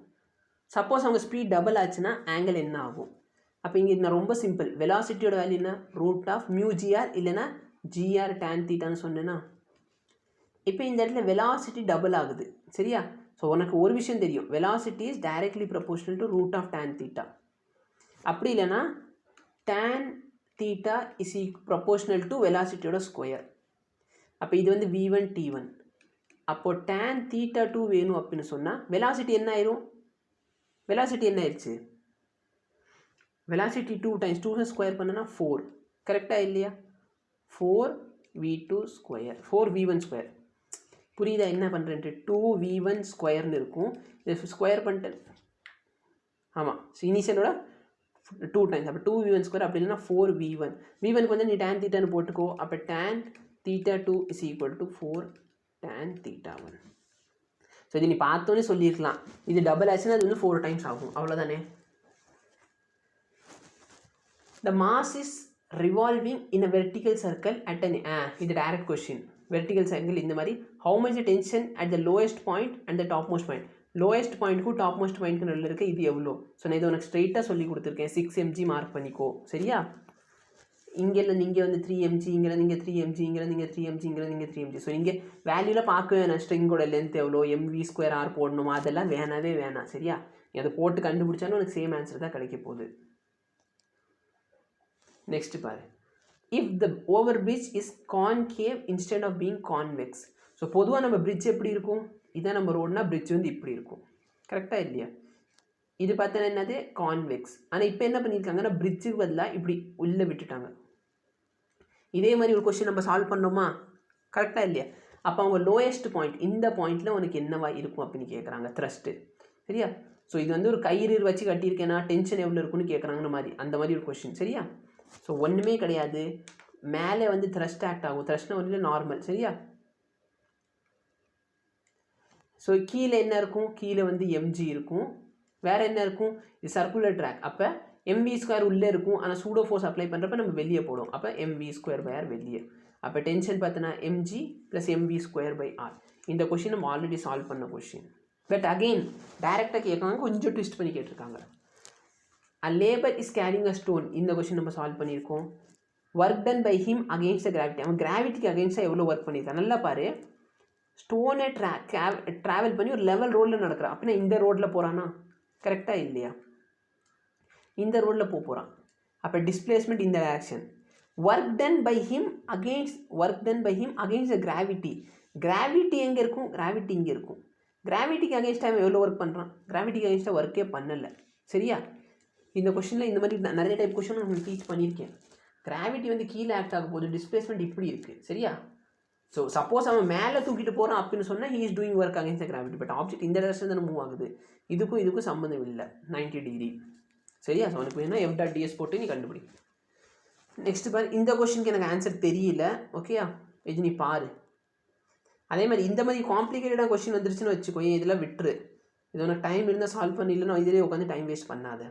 சப்போஸ் அவங்க ஸ்பீட் டபுள் ஆச்சுன்னா ஆங்கிள் என்ன ஆகும்? அப்போ இங்கே நான் ரொம்ப சிம்பிள், வெலாசிட்டியோட வேல்யூ என்ன? √μgr இல்லைன்னா gr tan θன்னு சொன்னேன்னா. இப்போ இந்த இடத்துல வெலாசிட்டி டபுள் ஆகுது. சரியா? ஸோ உனக்கு ஒரு விஷயம் தெரியும், velocity is directly proportional to √tan θ. அப்படி இல்லைன்னா tan θ இஸ் ப்ரொபோர்ஷனல் டு வெலாசிட்டியோட ஸ்கொயர். அப்போ இது வந்து v1 t1. அப்போது tan θ2 வேணும் அப்படின்னு சொன்னால் வெலாசிட்டி என்ன ஆயிரும்? வெலாசிட்டி என்ன ஆயிடுச்சு? வெலாசிட்டி 2 டைம்ஸ் 2 ஸ்கொயர் பண்ணனா 4. கரெக்டாக இல்லையா? 4v2 square 4v1 square. புரியுதா என்ன பண்ணுறேன்ட்டு? 2v1 ஸ்கொயர்னு இருக்கும். இது ஸ்கொயர் பண்ணிட்டேன். ஆமாம், இனிஷியலோட 2 டைம்ஸ். அப்போ 2v1 ஸ்கொயர், அப்படி இல்லைன்னா 4v1. v1க்கு வந்து நீ tan θன்னு போட்டுக்கோ. அப்போ tan θ2 is equal to 4 tan θ1. So இது நீ பார்த்தோன்னே சொல்லியிருக்கலாம், இது டபுள் ஆச்சுன்னா அது வந்து 4 டைம்ஸ் ஆகும், அவ்வளோதானே. The mass is revolving in a vertical circle at an இது direct question. vertical circle இந்த மாதிரி how much the tension at the lowest point and the topmost point. lowest pointக்கும் topmost pointக்கு நடுவில் இருக்க இது எவ்வளோ? ஸோ நான் இது உனக்கு ஸ்ட்ரெயிட்டாக சொல்லி கொடுத்துருக்கேன். 6 mg மார்க் பண்ணிக்கோ. சரியா? இங்கேருந்து இங்கே வந்து 3 mg, இங்கேருந்து இங்கே 3 mg, இங்கேருந்து இங்கே 3 mg, இங்கேருந்து இங்கே 3 mg. ஸோ இங்கே வேல்யூவில் பார்க்க வேணாம், ஸ்ட்ரிங்கோட லென்த் எவ்வளோ, mv²r போடணுமா, அதெல்லாம் வேணாவே வேணாம். சரியா? நீ அதை போட்டு கண்டுபிடிச்சாலும் உனக்கு சேம் ஆன்சர் தான் கிடைக்க போகுது. நெக்ஸ்ட் பாரு, if the over bridge is concave instead of being convex. So பொதுவாக நம்ம பிரிட்ஜ் எப்படி இருக்கும்? இதான் நம்ம ரோடுனா பிரிட்ஜ் வந்து இப்படி இருக்கும். கரெக்டாக இல்லையா? இது பார்த்தோன்னா என்னது கான்வெக்ஸ். ஆனால் இப்போ என்ன பண்ணியிருக்காங்கன்னா பிரிட்ஜுக்கு பதிலாக இப்படி உள்ளே விட்டுட்டாங்க. இதே மாதிரி ஒரு கொஸ்டின் நம்ம சால்வ் பண்ணோமா? கரெக்டாக இல்லையா? அப்போ அவங்க லோயஸ்ட் பாயிண்ட் இந்த பாயிண்டில் உனக்கு என்னவா இருக்கும் அப்படின்னு கேட்குறாங்க த்ரஸ்ட்டு. சரியா? ஸோ இது வந்து ஒரு கயிறு வச்சு கட்டியிருக்கேன்னா டென்ஷன் எவ்வளோ இருக்குன்னு கேட்குறாங்கன்னு மாதிரி அந்த மாதிரி ஒரு கொஸ்டின். சரியா? ஸோ ஒன்றுமே கிடையாது. மேலே வந்து த்ரஸ்ட் ஆக்ட் ஆகும். த்ரஸ்ட்னா வந்து நார்மல். சரியா? ஸோ கீழே என்ன இருக்கும்? கீழே வந்து mg இருக்கும். வேறு என்ன இருக்கும்? இது சர்க்குலர் ட்ராக். அப்போ mv² உள்ளே இருக்கும். ஆனால் சூடோ ஃபோர்ஸ் அப்ளை பண்ணுறப்ப நம்ம வெளியே போடும். அப்போ mv²/r வெளியே. அப்போ டென்ஷன் பார்த்தோன்னா mg + mv²/r. இந்த கொஷின் நம்ம ஆல்ரெடி சால்வ் பண்ண கொஷின். பட் அகெயின் டைரெக்டாக கேட்காங்க, கொஞ்சம் ட்விஸ்ட் பண்ணி கேட்டிருக்காங்க. A labor is carrying a stone. இந்த கொஷின் நம்ம சால்வ் பண்ணியிருக்கோம். Work done by him against the gravity. அவன் கிராவிட்டிக்கு அகெயின்ஸ்டாக எவ்வளோ ஒர்க் பண்ணியிருக்கான் நல்லா பாரு. ஸ்டோனை ட்ராவல் பண்ணி ஒரு லெவல் ரோடில் நடக்கிறான். அப்படின்னா இந்த ரோட்டில் போகிறானா? கரெக்டாக இல்லையா? இந்த ரோடில் போகிறான். அப்போ டிஸ்பிளேஸ்மெண்ட் இந்த direction. Work done by him against the gravity. Gravity எங்கே இருக்கும்? கிராவிட்டி இங்கே இருக்கும். கிராவிட்டிக்கு அகெயின்ஸ்டாக எவ்வளோ ஒர்க் பண்ணுறான்? கிராவிட்டிக்கு அகெயின்ஸ்டாக ஒர்க்கே பண்ணலை. சரியா? இந்த கொஷினில் இந்த மாதிரி நிறைய டைப் கொஷின் நான் டீச் பண்ணியிருக்கேன். கிராவிட்டி வந்து கீழே ஆக்ட் ஆக போகுது, டிஸ்பிளேஸ்மெண்ட் இப்படி இருக்குது. சரியா? ஸோ சப்போஸ் அவன் மேலே தூக்கிட்டு போகிறான் அப்படின்னு சொன்னால் he is doing work against the gravity. But object இந்த டைரக்ஷன் தானே மூவ் ஆகுது. இதுக்கும் சம்மந்தம் இல்லை. 90 டிகிரி. சரியா? ஸோ அவனுக்கு வேணால் f.ds போட்டு நீ கண்டுபிடி. நெக்ஸ்ட் பாரு. இந்த கொஷினுக்கு எனக்கு ஆன்சர் தெரியல. ஓகேயா? இது நீ பாரு. அதே மாதிரி இந்த மாதிரி காம்ப்ளிகேட்டடாக கொஷின் வந்துருச்சுன்னு வச்சுக்கோ, இதெல்லாம் விட்டுரு. இது உனக்கு டைம் இருந்தால் சால்வ் பண்ணிடலன்னா இதிலே உட்காந்து டைம் வேஸ்ட் பண்ணாத.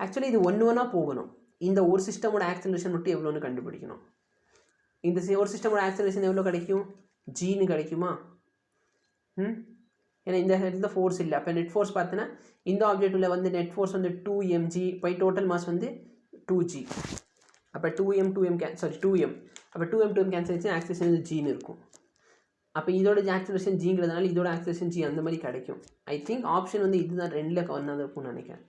ஆக்சுவலி இது ஒன்றா போகணும். இந்த ஒரு சிஸ்டமோட ஆக்சலரேஷன் மட்டும் எவ்வளோன்னு கண்டுபிடிக்கணும். இந்த ஒரு சிஸ்டமோட ஆக்சலரேஷன் எவ்வளோ கிடைக்கும்? ஜின்னு கிடைக்குமா? ஏன்னா இந்த இடத்துல ஃபோர்ஸ் இல்லை. அப்போ நெட் ஃபோர்ஸ் பார்த்தோன்னா இந்த ஆப்ஜெக்டில் வந்து நெட் ஃபோர்ஸ் வந்து 2mg பை டோட்டல் மாஸ் வந்து 2g. அப்போ 2m அப்போ 2m கேன்சல் ஆச்சு, ஆக்சலரேஷன் வந்து ஜின்னு இருக்கும். அப்போ இதோட ஆக்சலரேஷன் ஜிங்கிறதுனால இதோட ஆக்சலரேஷன் ஜி அந்த மாதிரி கிடைக்கும். ஐ திங்க் ஆப்ஷன் வந்து இதுதான் 2ல் ஒன்றா இருக்கும்னு நினைக்கிறேன்.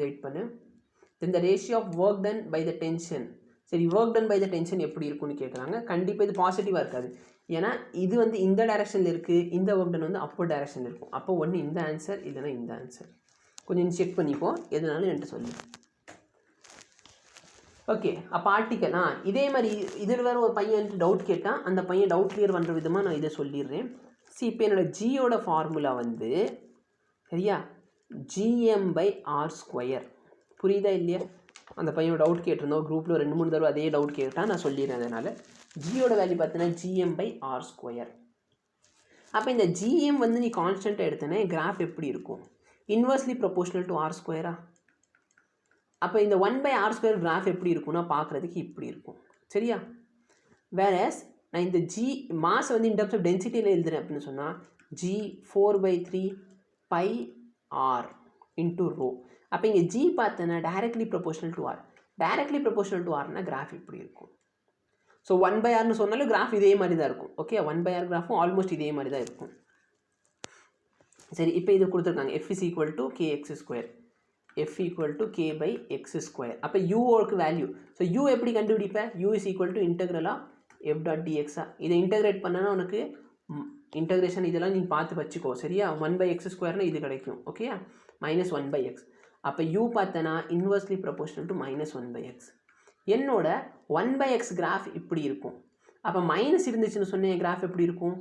வெயிட் பண்ணு. Then the ratio of work done by the tension. சரி, work done by the tension எப்படி இருக்குன்னு கேட்குறாங்க. கண்டிப்பாக இது பாசிட்டிவாக இருக்காது. ஏன்னா இது வந்து இந்த டைரக்ஷனில் இருக்குது, இந்த ஒர்க் டன் வந்து அப்போ டைரக்ஷனில் இருக்கும். அப்போ ஒன்று இந்த ஆன்சர் இல்லைனா இந்த ஆன்சர். கொஞ்சம் செக் பண்ணிப்போ, எதுனாலும் என்கிட்ட சொல்லு. ஓகே, அப்போ ஆர்டிக்கல் இதே மாதிரி இதில் வேறு ஒரு பையன் டவுட் கேட்டால் அந்த பையன் டவுட் கிளியர் பண்ணுற விதமாக நான் இதை சொல்லிடுறேன். இப்போ என்னோடய ஜியோட ஃபார்முலா வந்து சரியா gm/r². புரியுதா இல்லையா? அந்த பையன் டவுட் கேட்டிருந்தோம் குரூப்பில் 2-3 தடவை அதே டவுட் கேட்டால் நான் சொல்லிடுறேன். அதனால் ஜியோட வேல்யூ பார்த்தீங்கன்னா gm/r². அப்போ இந்த gm வந்து நீ கான்ஸ்டண்ட்டாக எடுத்தேன்னா கிராஃப் எப்படி இருக்கும்? Inversely proportional to r². அப்போ இந்த 1/r² கிராஃப் எப்படி இருக்கும்னா பார்க்குறதுக்கு இப்படி இருக்கும். சரியா? வேறஸ் நான் இந்த மாஸ் வந்து இன் டர்ம்ஸ் ஆஃப் டென்சிட்டியில் எழுதுறேன் அப்படின்னு சொன்னால் g4/3πr இன்ட்டு ரோ. அப்போ இங்கே ஜி பார்த்தோன்னா directly proportional to R. Directly proportional to ஆர்னா கிராஃப் இப்படி இருக்கும். ஸோ 1/rன்னு சொன்னாலும் கிராஃப் இதே மாதிரி தான் இருக்கும். ஓகே, 1/r கிராஃபும் ஆல்மோஸ்ட் இதே மாதிரி தான் இருக்கும். சரி, இப்போ இது கொடுத்துருக்காங்க f = kx², f = k/x². அப்போ யூக்கு வேல்யூ. ஸோ யூ எப்படி கண்டுபிடிப்பேன்? u = f.dx. இதை இன்டகிரேட் பண்ணனா உனக்கு இன்டகிரேஷன் இதெல்லாம் நீங்கள் பார்த்து வச்சுக்கோ. சரியா? 1/x² இது கிடைக்கும். Okay, -1/x. அப்போ u பார்த்தனா இன்வெர்ஸ்லி ப்ரொபோஷனல் டு -1/x. என்னோட 1/x கிராஃப் இப்படி இருக்கும். அப்போ மைனஸ் இருந்துச்சுன்னு சொன்னேன் கிராஃப் எப்படி இருக்கும்?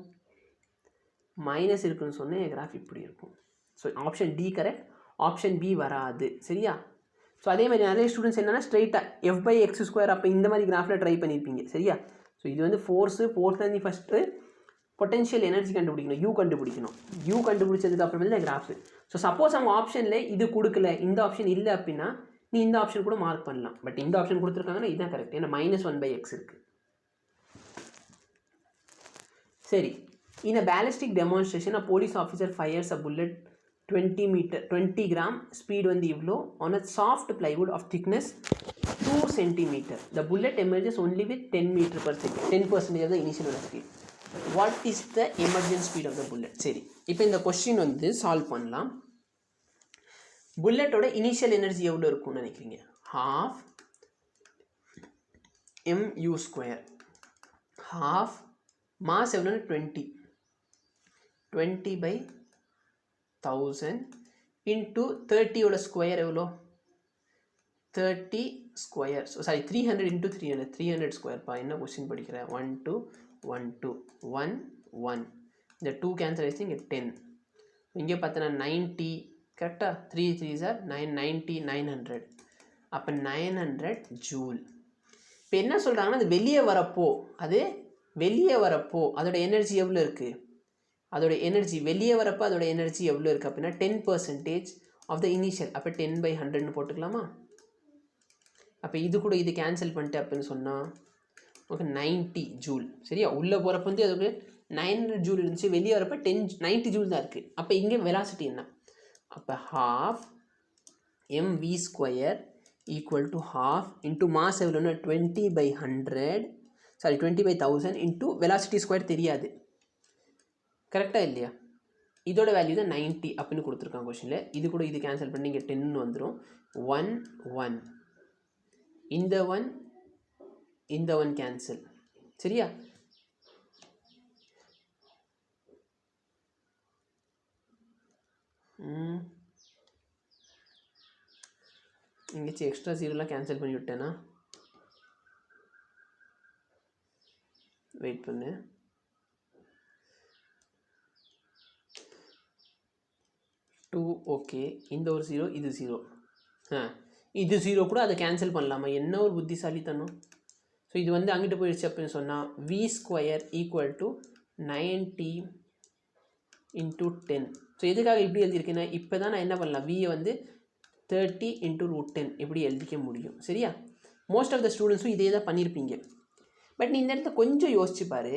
மைனஸ் இருக்குன்னு சொன்னேன் கிராஃப் இப்படி இருக்கும். So option D correct, option B வராது. சரியா? ஸோ அதே மாதிரி நிறைய ஸ்டூடெண்ட்ஸ் என்னென்னா ஸ்ட்ரைட்டாக f/x². அப்போ இந்த மாதிரி கிராஃபில் ட்ரை பண்ணியிருப்பீங்க. சரியா? ஸோ இது வந்து ஃபோர்ஸில் நீ ஃபஸ்ட்டு பொட்டென்ஷியல் எனர்ஜி கண்டுபிடிக்கணும், யூ கண்டுபிடிக்கணும். யூ கண்டுபிடிச்சதுக்கு அப்புறமே தான் கிராஃப். ஸோ சப்போஸ் அவங்க ஆப்ஷனில் இது கொடுக்கல, இந்த ஆப்ஷன் இல்லை அப்படின்னா நீ இந்த ஆப்ஷன் கூட மார்க் பண்ணலாம். பட் இந்த ஆப்ஷன் கொடுத்துருக்காங்கன்னா இதுதான் கரெக்ட். ஏன்னா -1/x இருக்குது. சரி, in a ballistic demonstration a police officer fires a bullet 20 gram speed வந்து இவ்வளோ on a soft plywood of thickness 2 centimeter. The bullet emerges only with 10 meter per second, 10% of the initial velocity. What is the emergent speed of the bullet? சரி, இப்போ இந்த question வந்து solve பண்ணலாம். புல்லட்டோட initial energy எவ்வளோ இருக்கும்னு நினைக்கிறீங்க? 12 mu². 12 mass எவ்வளோன்னு 20 20/1000 into 30 square எவ்வளோ 30 ஸ்கொயர் சாரி 300 into 300 ஸ்கொயர்ப்பா என்ன கொஸ்டின் படிக்கிறேன் 1 2 1 2 1 1 இந்த 2 கேன்சல் ஆகிடுச்சு இங்கே 10 இங்கே பார்த்தோன்னா 90 கரெக்டாக 3 3s are 990 900 அப்போ 900 ஜூல். இப்போ என்ன சொல்கிறாங்கன்னா அது வெளியே வரப்போ அதோட எனர்ஜி எவ்வளோ இருக்குது அதோட எனர்ஜி வெளியே வரப்போ அதோட எனர்ஜி எவ்வளோ இருக்குது அப்படின்னா 10% ஆஃப் த இனிஷியல். அப்போ 10/100ன்னு போட்டுக்கலாமா. அப்போ இது கூட இது கேன்சல் பண்ணிட்டு அப்படின்னு சொன்னால் ஓகே 90 ஜூல். சரியா, உள்ளே போகிறப்ப வந்து அதுக்கு 900 ஜூல் இருந்துச்சு, வெளியே வரப்போ 90 ஜூல் தான் இருக்குது. அப்போ இங்கே வெலாசிட்டி என்ன, அப்போ half mv² equal to half into mass எவ்வளோன்னா 20/1000 இன்ட்டு வெலாசிட்டி ஸ்கொயர் தெரியாது. கரெக்டாக இல்லையா, இதோட வேல்யூ தான் 90 அப்படின்னு கொடுத்துருக்காங்க கொஷனில். இது கூட இது கேன்சல் பண்ணி இங்கே 10 வந்துடும். 1 1 இந்த ஒன் கேன்சல். சரியா, இங்கே எக்ஸ்ட்ரா ஜீரோலாம் கேன்சல் பண்ணி விட்டேன்னா வெயிட் பண்ணு. ஓகே, இந்த ஒரு 0 இது 0 இது 0 கூட அதை கேன்சல் பண்ணலாமா, என்ன ஒரு புத்திசாலித்தனம். ஸோ இது வந்து அங்கிட்டு போயிடுச்சு அப்படின்னு சொன்னால் v² ஈக்குவல் டு 90 × 10. ஸோ எதுக்காக இப்படி எழுதியிருக்கேன்னா இப்போ தான் நான் என்ன பண்ணலாம், வியை வந்து 30 × √10 எப்படி எழுதிக்க முடியும். சரியா, மோஸ்ட் ஆஃப் த ஸ்டூடெண்ட்ஸும் இதே தான் பண்ணியிருப்பீங்க. பட் நீ இந்த இடத்துல கொஞ்சம் யோசிச்சு பாரு,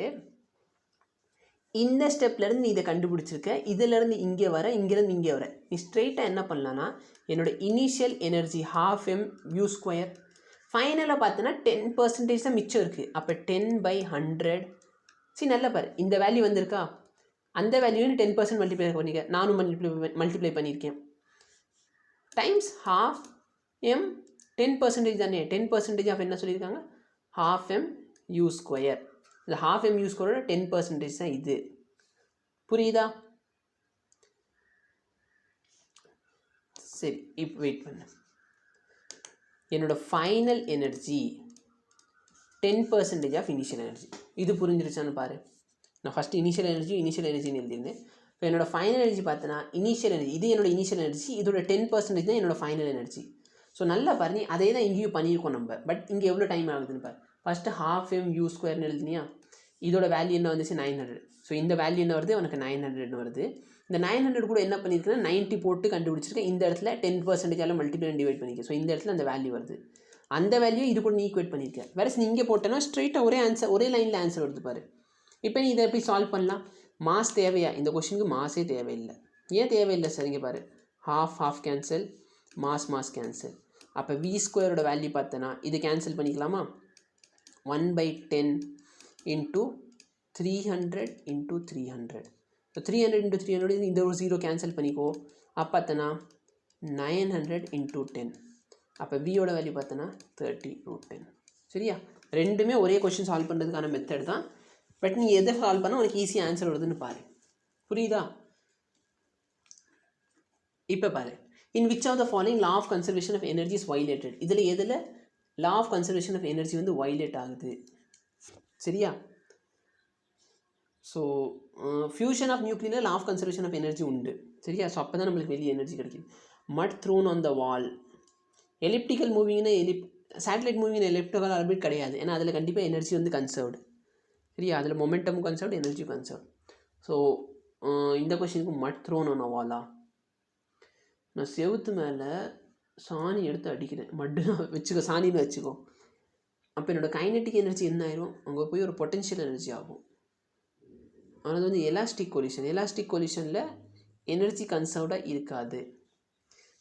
இந்த ஸ்டெப்லேருந்து நீ இதை கண்டுபிடிச்சிருக்க, இதிலேருந்து இங்கே வர, இங்கேருந்து இங்கே வர, நீ ஸ்ட்ரெயிட்டாக என்ன பண்ணலான்னா என்னோட இனிஷியல் எனர்ஜி 12 mv², ஃபைனலாக பார்த்தோன்னா 10% தான் மிச்சம் இருக்குது. அப்போ 10/100. சரி நல்லா பாரு, இந்த வேல்யூ வந்திருக்கா, அந்த வேல்யூன்னு 10% மல்டிப்ளை பண்ணிக்க, நானும் மல்டிப்ளை பண்ணியிருக்கேன். டைம்ஸ் 12 m 10% தானே, 10% ஆஃப் என்ன சொல்லியிருக்காங்க 12 mv². இந்த 12 mv² 10% தான் இது. புரியுதா? சரி, இப்போ வெயிட் பண்ணு. என்னோட final energy 10% of initial energy. இது புரிஞ்சிருச்சான்னு பாரு. நான் ஃபஸ்ட்டு இனிஷியல் எனர்ஜின்னு எழுதியிருந்தேன். இப்போ என்னோட ஃபைனல் எனர்ஜி பார்த்தோன்னா இனிஷியல் எனர்ஜி, இது என்னோட இனிஷியல் எனர்ஜி, இதோட 10% தான் என்னோட ஃபைனல் எனர்ஜி. ஸோ நல்லா பாரு, நீ அதே தான் இங்கேயும் பண்ணியிருக்கோம் நம்ம. பட் இங்கே எவ்வளோ டைம் ஆகுதுன்னு பாரு. ஃபஸ்ட்டு 12 mv² எழுதினியா, இதோட வேல்யூ என்ன வந்துச்சு 900. ஸோ இந்த வேல்யூ என்ன வருது, உனக்கு 900 வருது. இந்த 900 கூட என்ன பண்ணியிருக்கேன்னா 90 போட்டு கண்டுபிடிச்சிருக்கேன். இந்த இடத்துல 10% மல்டிப்ளை டிவைட் பண்ணிக்க. ஸோ இந்த இடத்துல அந்த வேல்யூ வருது. அந்த வேல்யூ இது கூட நீ ஈக்குவேட் பண்ணியிருக்கேன். வேறு நீ இங்கே போட்டேன்னா ஸ்ட்ரெயிட்டாக ஒரே ஆன்சர், ஒரே லைனில் ஆன்சர் வருது பாரு. இப்போ நீ இதை எப்படி சால்வ் பண்ணலாம், மாஸ் தேவையா, இந்த கொஷனுக்கு மாஸே தேவையில்லை. ஏன் தேவையில்லை சார், இங்கே பாரு, half கேன்சல், மாஸ் கேன்சல். அப்போ v² வேல்யூ பார்த்தோன்னா இது கேன்சல் பண்ணிக்கலாமா, 1/10 × 300 × 300. ஸோ 300 × 300 இந்த ஒரு 0 கேன்சல் பண்ணிக்கோ. அப்போ பார்த்தோன்னா 900 × 10. அப்போ வியோட வேல்யூ பார்த்தோன்னா 30 √10. சரியா, ரெண்டுமே ஒரே கொஷின் சால்வ் பண்ணுறதுக்கான மெத்தட் தான். பட் நீ எதை சால்வ் பண்ணால் உனக்கு ஈஸியாக ஆன்சர் வருதுன்னு பாரு. புரியுதா? இப்போ பாரு, in which of the following law of conservation of energy is violated. இதில் எதில் law of conservation of energy வந்து வயலேட் ஆகுது. சரியா, so fusion of nuclear law of conservation of energy உண்டு. சரியா, ஸோ அப்போ தான் நம்மளுக்கு வெளியே எனர்ஜி கிடைக்குது. Mud thrown on the wall, elliptical மூவிங்னா சேட்டலைட் மூவிங் எலிப்டிக்கல் ஆர்பிட் கிடையாது. ஏன்னா அதில் கண்டிப்பாக எனர்ஜி வந்து கன்சர்வ்டு. சரியா, அதில் மொமெண்டமும் கன்சர்வ்டு, எனர்ஜியும் கன்சர்வ். ஸோ இந்த கொஸ்டினுக்கு மட் த்ரோன் ஆன் அ வாலா, நான் செவுத்து மேலே சாணி எடுத்து அடிக்கிறேன், மட்டு வச்சுக்கோ, சாணின்னு வச்சுக்கோ. அப்போ என்னோடய கைனட்டிக் எனர்ஜி என்ன ஆயிரும், அங்கே போய் ஒரு பொட்டென்ஷியல் எனர்ஜி ஆகும். ஆனால் அது வந்து எலாஸ்டிக் கொலிஷனில் எனர்ஜி கன்சர்வ்டாக இருக்காது.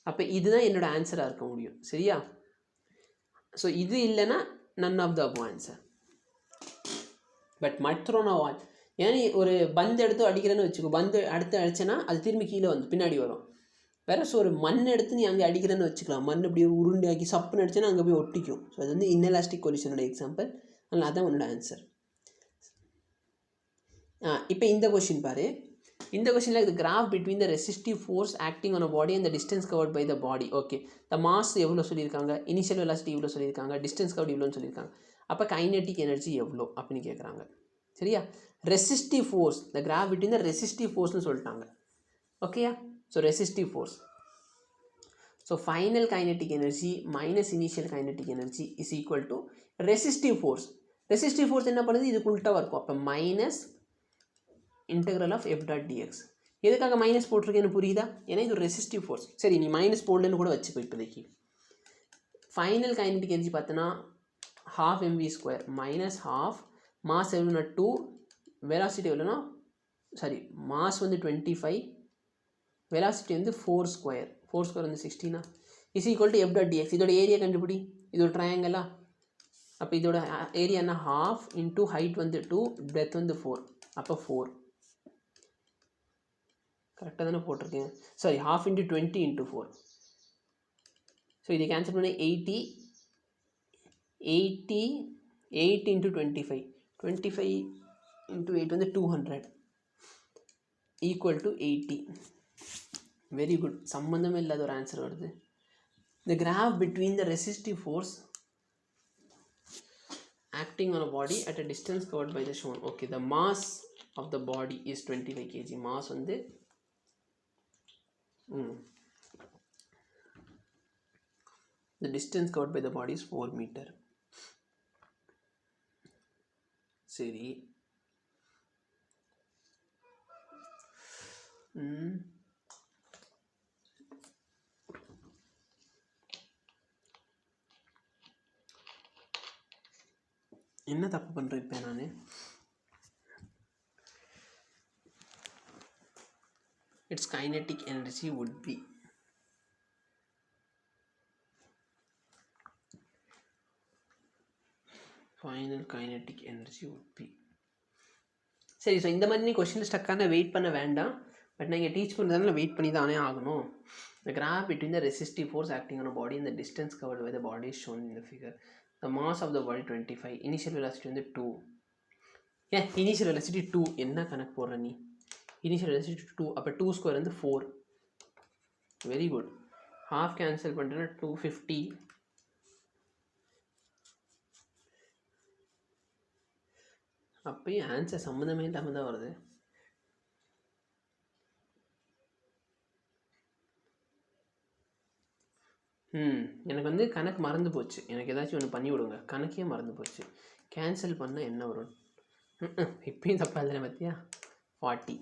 அப்போ இதுதான் என்னோடய ஆன்சராக இருக்க முடியும். சரியா, ஸோ இது இல்லைன்னா none of the above answer. But மட்ரோனா வால், ஏன்னா ஒரு பந்து எடுத்து அடிக்கிறேன்னு வச்சுக்கோ, பந்து அடுத்து அடிச்சேன்னா அது திரும்பி கீழே வந்து பின்னாடி வரும். வேற ஒரு மண் எடுத்து நீ அங்கே அடிக்கிறேன்னு வச்சுக்கலாம், மண் அப்படி உருண்டாக்கி சப்புன்னு அடிச்சேன்னா அங்கே போய் ஒட்டிக்கும். ஸோ அது வந்து இன்எலாஸ்டிக் கொலிஷனோட எக்ஸாம்பிள். அதனால் அதான் உன்னோட ஆன்சர். இப்போ இந்த கொஷின் பாரு, இந்த கொஸ்டினில் இது graph between the resistive force acting on a body and the distance covered by the body. Okay, the mass எவ்வளோ சொல்லியிருக்காங்க, இனிஷியல் வெலாசிட்டி இவ்வளோ சொல்லியிருக்காங்க, டிஸ்டன்ஸ் கவர்ட் இவ்வளோன்னு சொல்லியிருக்காங்க. அப்போ கைனெட்டிக் எனர்ஜி எவ்வளோ அப்படின்னு கேட்குறாங்க. சரியா, resistive force, the graph between the resistive ஃபோர்ஸ்னு சொல்லிட்டாங்க. ஓகேயா, so resistive force. So final kinetic energy minus initial kinetic energy is equal to resistive force. Resistive force என்ன பண்ணுது, இதுக்கு உள்டாவாக இருக்கும். அப்போ minus integral of F dot DX. எதுக்காக மைனஸ் போட்டிருக்கேன்னு புரியுதா? ஏன்னா இது ஒரு ரெசிஸ்டிவ் ஃபோர்ஸ். சரி, நீ மைனஸ் போடலன்னு கூட வச்சுக்கோ. இப்போதைக்கு ஃபைனல் கைனெட்டிக் எனர்ஜி பார்த்தோன்னா half mv square minus half mass எவ்வளோனா 2, வெலாசிட்டி எவ்வளோனா, சாரி மாஸ் வந்து 25, வெலாசிட்டி வந்து 4 ஸ்கொயர் வந்து 16 is equal to F dot dx. இதோட ஏரியா கண்டுபிடி. இது ஒரு ட்ரையாங்கலா. அப்போ இதோட ஏரியா என்ன, ஹாஃப் இன்டூ ஹைட் வந்து 2, பிரெத் வந்து 4, அப்போ 4. கரெக்டாக தானே போட்டிருக்கேன்? Sorry, half into 20 into 4. So இதை கேன்சல் பண்ணி 80 இன்ட்டு 25 இன்ட்டு 8 வந்து 200 ஈக்குவல் டு 80. வெரி குட், சம்மந்தமே இல்லாத ஒரு ஆன்சர் வருது. த graph between the resistive force acting on a body at a distance covered by the shown. Okay, the mass of the body is 25 kg. Mass வந்து the distance covered by the body is 4 meter. சரி, என்ன தப்பு பண்ணுறேன் இப்போ நான்? its kinetic energy would be final kinetic energy would be. சரி, so இந்த மாதிரி நீ கொஸ்டின் ஸ்டக்கான வெயிட் பண்ண வேண்டாம். பட் நீங்கள் டீச் பண்ணுறதுனால வெயிட் பண்ணி தானே ஆகணும். The graph between the resistive force acting on a body and the distance covered by the body is shown in the figure. The mass of the body 25, initial velocity வந்து 2. ஏன் initial velocity 2 என்ன கணக்கு போடுற நீ? Initial velocity 2, அப்போ 2 square வந்து 4. Very good. Half cancel பண்ணுறேன்னா 250. அப்பயும் ஆன்சர் சம்மந்தமே இல்லாமல் தான் வருது. எனக்கு வந்து கணக்கு மறந்து போச்சு. எனக்கு ஏதாச்சும் ஒன்று பண்ணி விடுங்க. கணக்கே மறந்து போச்சு. கேன்சல் பண்ணால் என்ன வரும்? இப்பயும் தப்பாக இல்லை பார்த்தியா? 40.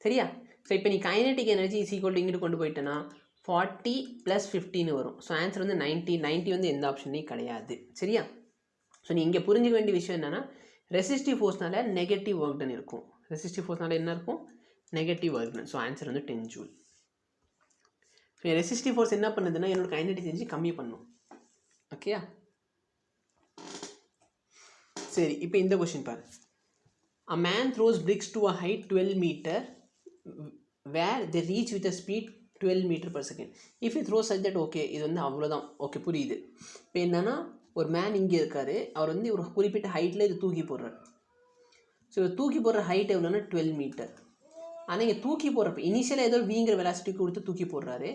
சரியா? ஸோ இப்போ நீ kinetic energy is equal to இங்கிட்டு கொண்டு போயிட்டேன்னா 40 + 15 வரும். ஸோ ஆன்சர் வந்து 90 வந்து எந்த ஆப்ஷன்லேயும் கிடையாது. சரியா? ஸோ நீ இங்கே புரிஞ்சுக்க வேண்டிய விஷயம் என்னென்னா, ரெசிஸ்டிவ் ஃபோர்ஸ்னால நெகட்டிவ் ஒர்க் டன் இருக்கும். ரெசிஸ்டிவ் ஃபோர்ஸ்னால என்ன இருக்கும்? Negative work done. So answer வந்து 10 ஜூல். ஸோ ரெசிஸ்டிவ் ஃபோர்ஸ் என்ன பண்ணுதுன்னா என்னோட கைனெட்டிக் எனர்ஜி கம்மி பண்ணும். ஓகேயா? சரி, இப்போ இந்த கொஸ்டின் பாரு. A man throws bricks to a height 12 meter where they reach with a speed 12 meter per second. If he throws such that, okay, இது வந்து அவ்வளோதான். ஓகே, புரியுது. இப்போ என்னன்னா, ஒரு மேன் இங்கே இருக்காரு. அவர் வந்து ஒரு குறிப்பிட்ட ஹைட்டில் இது தூக்கி போடுறாரு. ஸோ தூக்கி போடுற ஹைட் எவ்வளோன்னா 12 மீட்டர். ஆனால் இங்கே தூக்கி போடுறப்ப இனிஷியலாக ஏதோ வீங்கிற வெலாசிட்டி கொடுத்து தூக்கி போடுறாரு.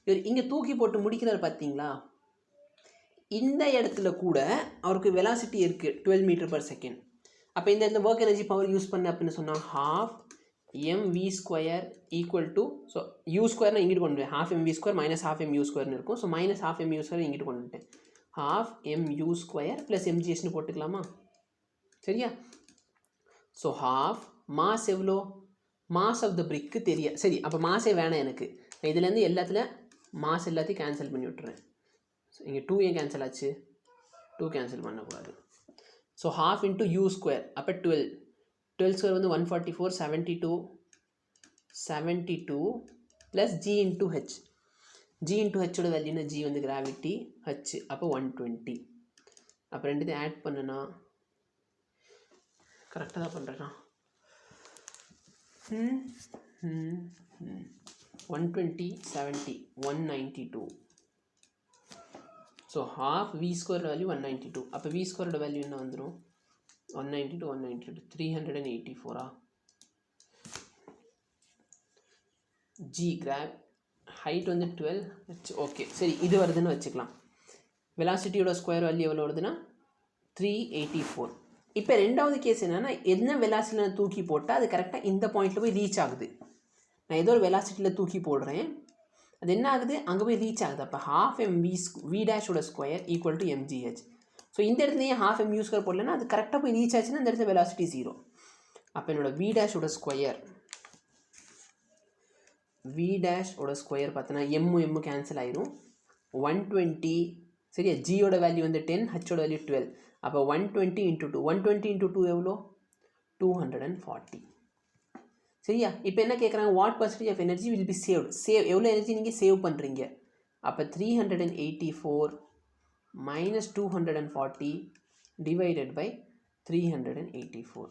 இவர் இங்கே தூக்கி போட்டு முடிக்கிறார் பார்த்தீங்களா? இந்த இடத்துல கூட அவருக்கு வெலாசிட்டி இருக்குது 12 மீட்டர் பர் செகண்ட். அப்போ இந்த இடத்துல ஒர்க் எனர்ஜி பவர் யூஸ் பண்ண அப்படின்னு சொன்னால் ½ mv² equal to, so u ஸ்கொயர்னா இங்கிட்டு கொண்டு வரேன். ½ mv² மைனஸ் ½ mu² இருக்கும். ஸோ மைனஸ் ½ mu² இங்கிட்டு கொண்டு வந்துட்டேன். ½ mu² ப்ளஸ் mgsன்னு போட்டுக்கலாமா? சரியா? ஸோ ½ மாஸ் எவ்வளோ? மாஸ் ஆஃப் த பிரிக்கு தெரிய. சரி, அப்போ மாஸே வேணாம் எனக்கு. இதுலேருந்து எல்லாத்தில் மாஸ் எல்லாத்தையும் கேன்சல் பண்ணி விட்டுறேன். ஸோ இங்கே 2 ஏன் கேன்சல் ஆச்சு? 2 கேன்சல் பண்ணக்கூடாது. ஸோ ½ இன்ட்டு u², அப்போ 12² வந்து 144, 72 plus g into h. g into ஹெச்சோட வேல்யூனா g வந்து கிராவிட்டி, h அப்போ 120. அப்போ ரெண்டுத்தையும் ஆட் பண்ணுனா கரெக்டாக தான் பண்ணுறேன்னா 120, 70, 192. So ½ v² value 192. அப்போ v² வேல்யூ என்ன வந்துடும்? 192, 384. ஜி கிராப் ஹைட் வந்து 12 ஓகே சரி இது வருதுன்னு வச்சுக்கலாம். வெலாசிட்டியோட ஸ்கொயர் வேல்யூ எவ்வளோ வருதுன்னா 384. இப்போ ரெண்டாவது கேஸ் என்னென்னா என்ன வெலாசிட்டியில் தூக்கி போட்டால் அது கரெக்டாக இந்த பாயிண்ட்டில் போய் ரீச் ஆகுது. நான் ஏதோ ஒரு வெலாசிட்டியில் தூக்கி போடுறேன், அது என்ன ஆகுது அங்கே போய் ரீச் ஆகுது. அப்போ half m v டேஷோட ஸ்கொயர் ஈக்குவல் டு mgh. ஸோ இந்த இடத்துலையே half m u ஸ்கொயர் போடலன்னா அது கரெக்டாக போய் ரீச் ஆச்சுன்னா இந்த இடத்துல வெலாசிட்டி 0. அப்போ என்னோட v டேஷோட ஸ்கொயர் ஓட ஸ்கொயர் பார்த்தோன்னா m கேன்சல் ஆயிரும். 120 சரியா, ஜியோட வேல்யூ வந்து 10, ஹச்சோட வேல்யூ 12. அப்போ 120 × 2 120 × 2 எவ்வளோ 240 சரியா. இப்போ என்ன கேட்குறாங்க, what percentage of energy will be save எவ்வளோ எனர்ஜி நீங்கள் சேவ் பண்ணுறீங்க. அப்போ 384 minus 240 divided by 384.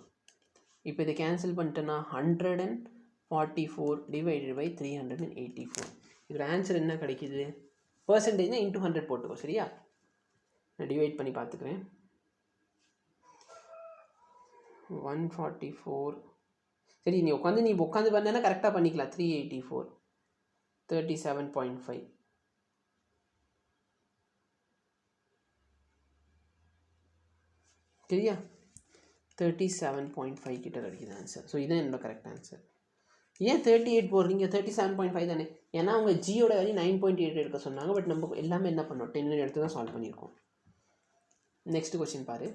இப்போ இதை கேன்சல் பண்ணிட்டேன்னா 144 divided by 384. இதோட ஆன்சர் என்ன கிடைக்குது, பர்சன்டேஜ்னா இன்ட்டு 100 போட்டுக்கோ சரியா. நான் டிவைட் பண்ணி பார்த்துக்கிறேன். 144 சரி, நீ உட்காந்து பண்ணனா கரெக்டாக பண்ணிக்கலாம். 384 37.5 சரியா. 37.5 கிட்ட கிடைக்குது ஆன்சர். ஸோ இதுதான் என்னோட கரெக்ட் ஆன்சர். ஏன் 38 போடுறீங்க, 37.5 தானே. ஏன்னா அவங்க ஜியோட வேல்யூ 9.8 எடுக்க சொன்னாங்க. பட் நம்ம எல்லாமே என்ன பண்ணோம் 10 எடுத்து தான் சால்வ் பண்ணியிருக்கோம். நெக்ஸ்ட் கொஸ்டின் பாரு.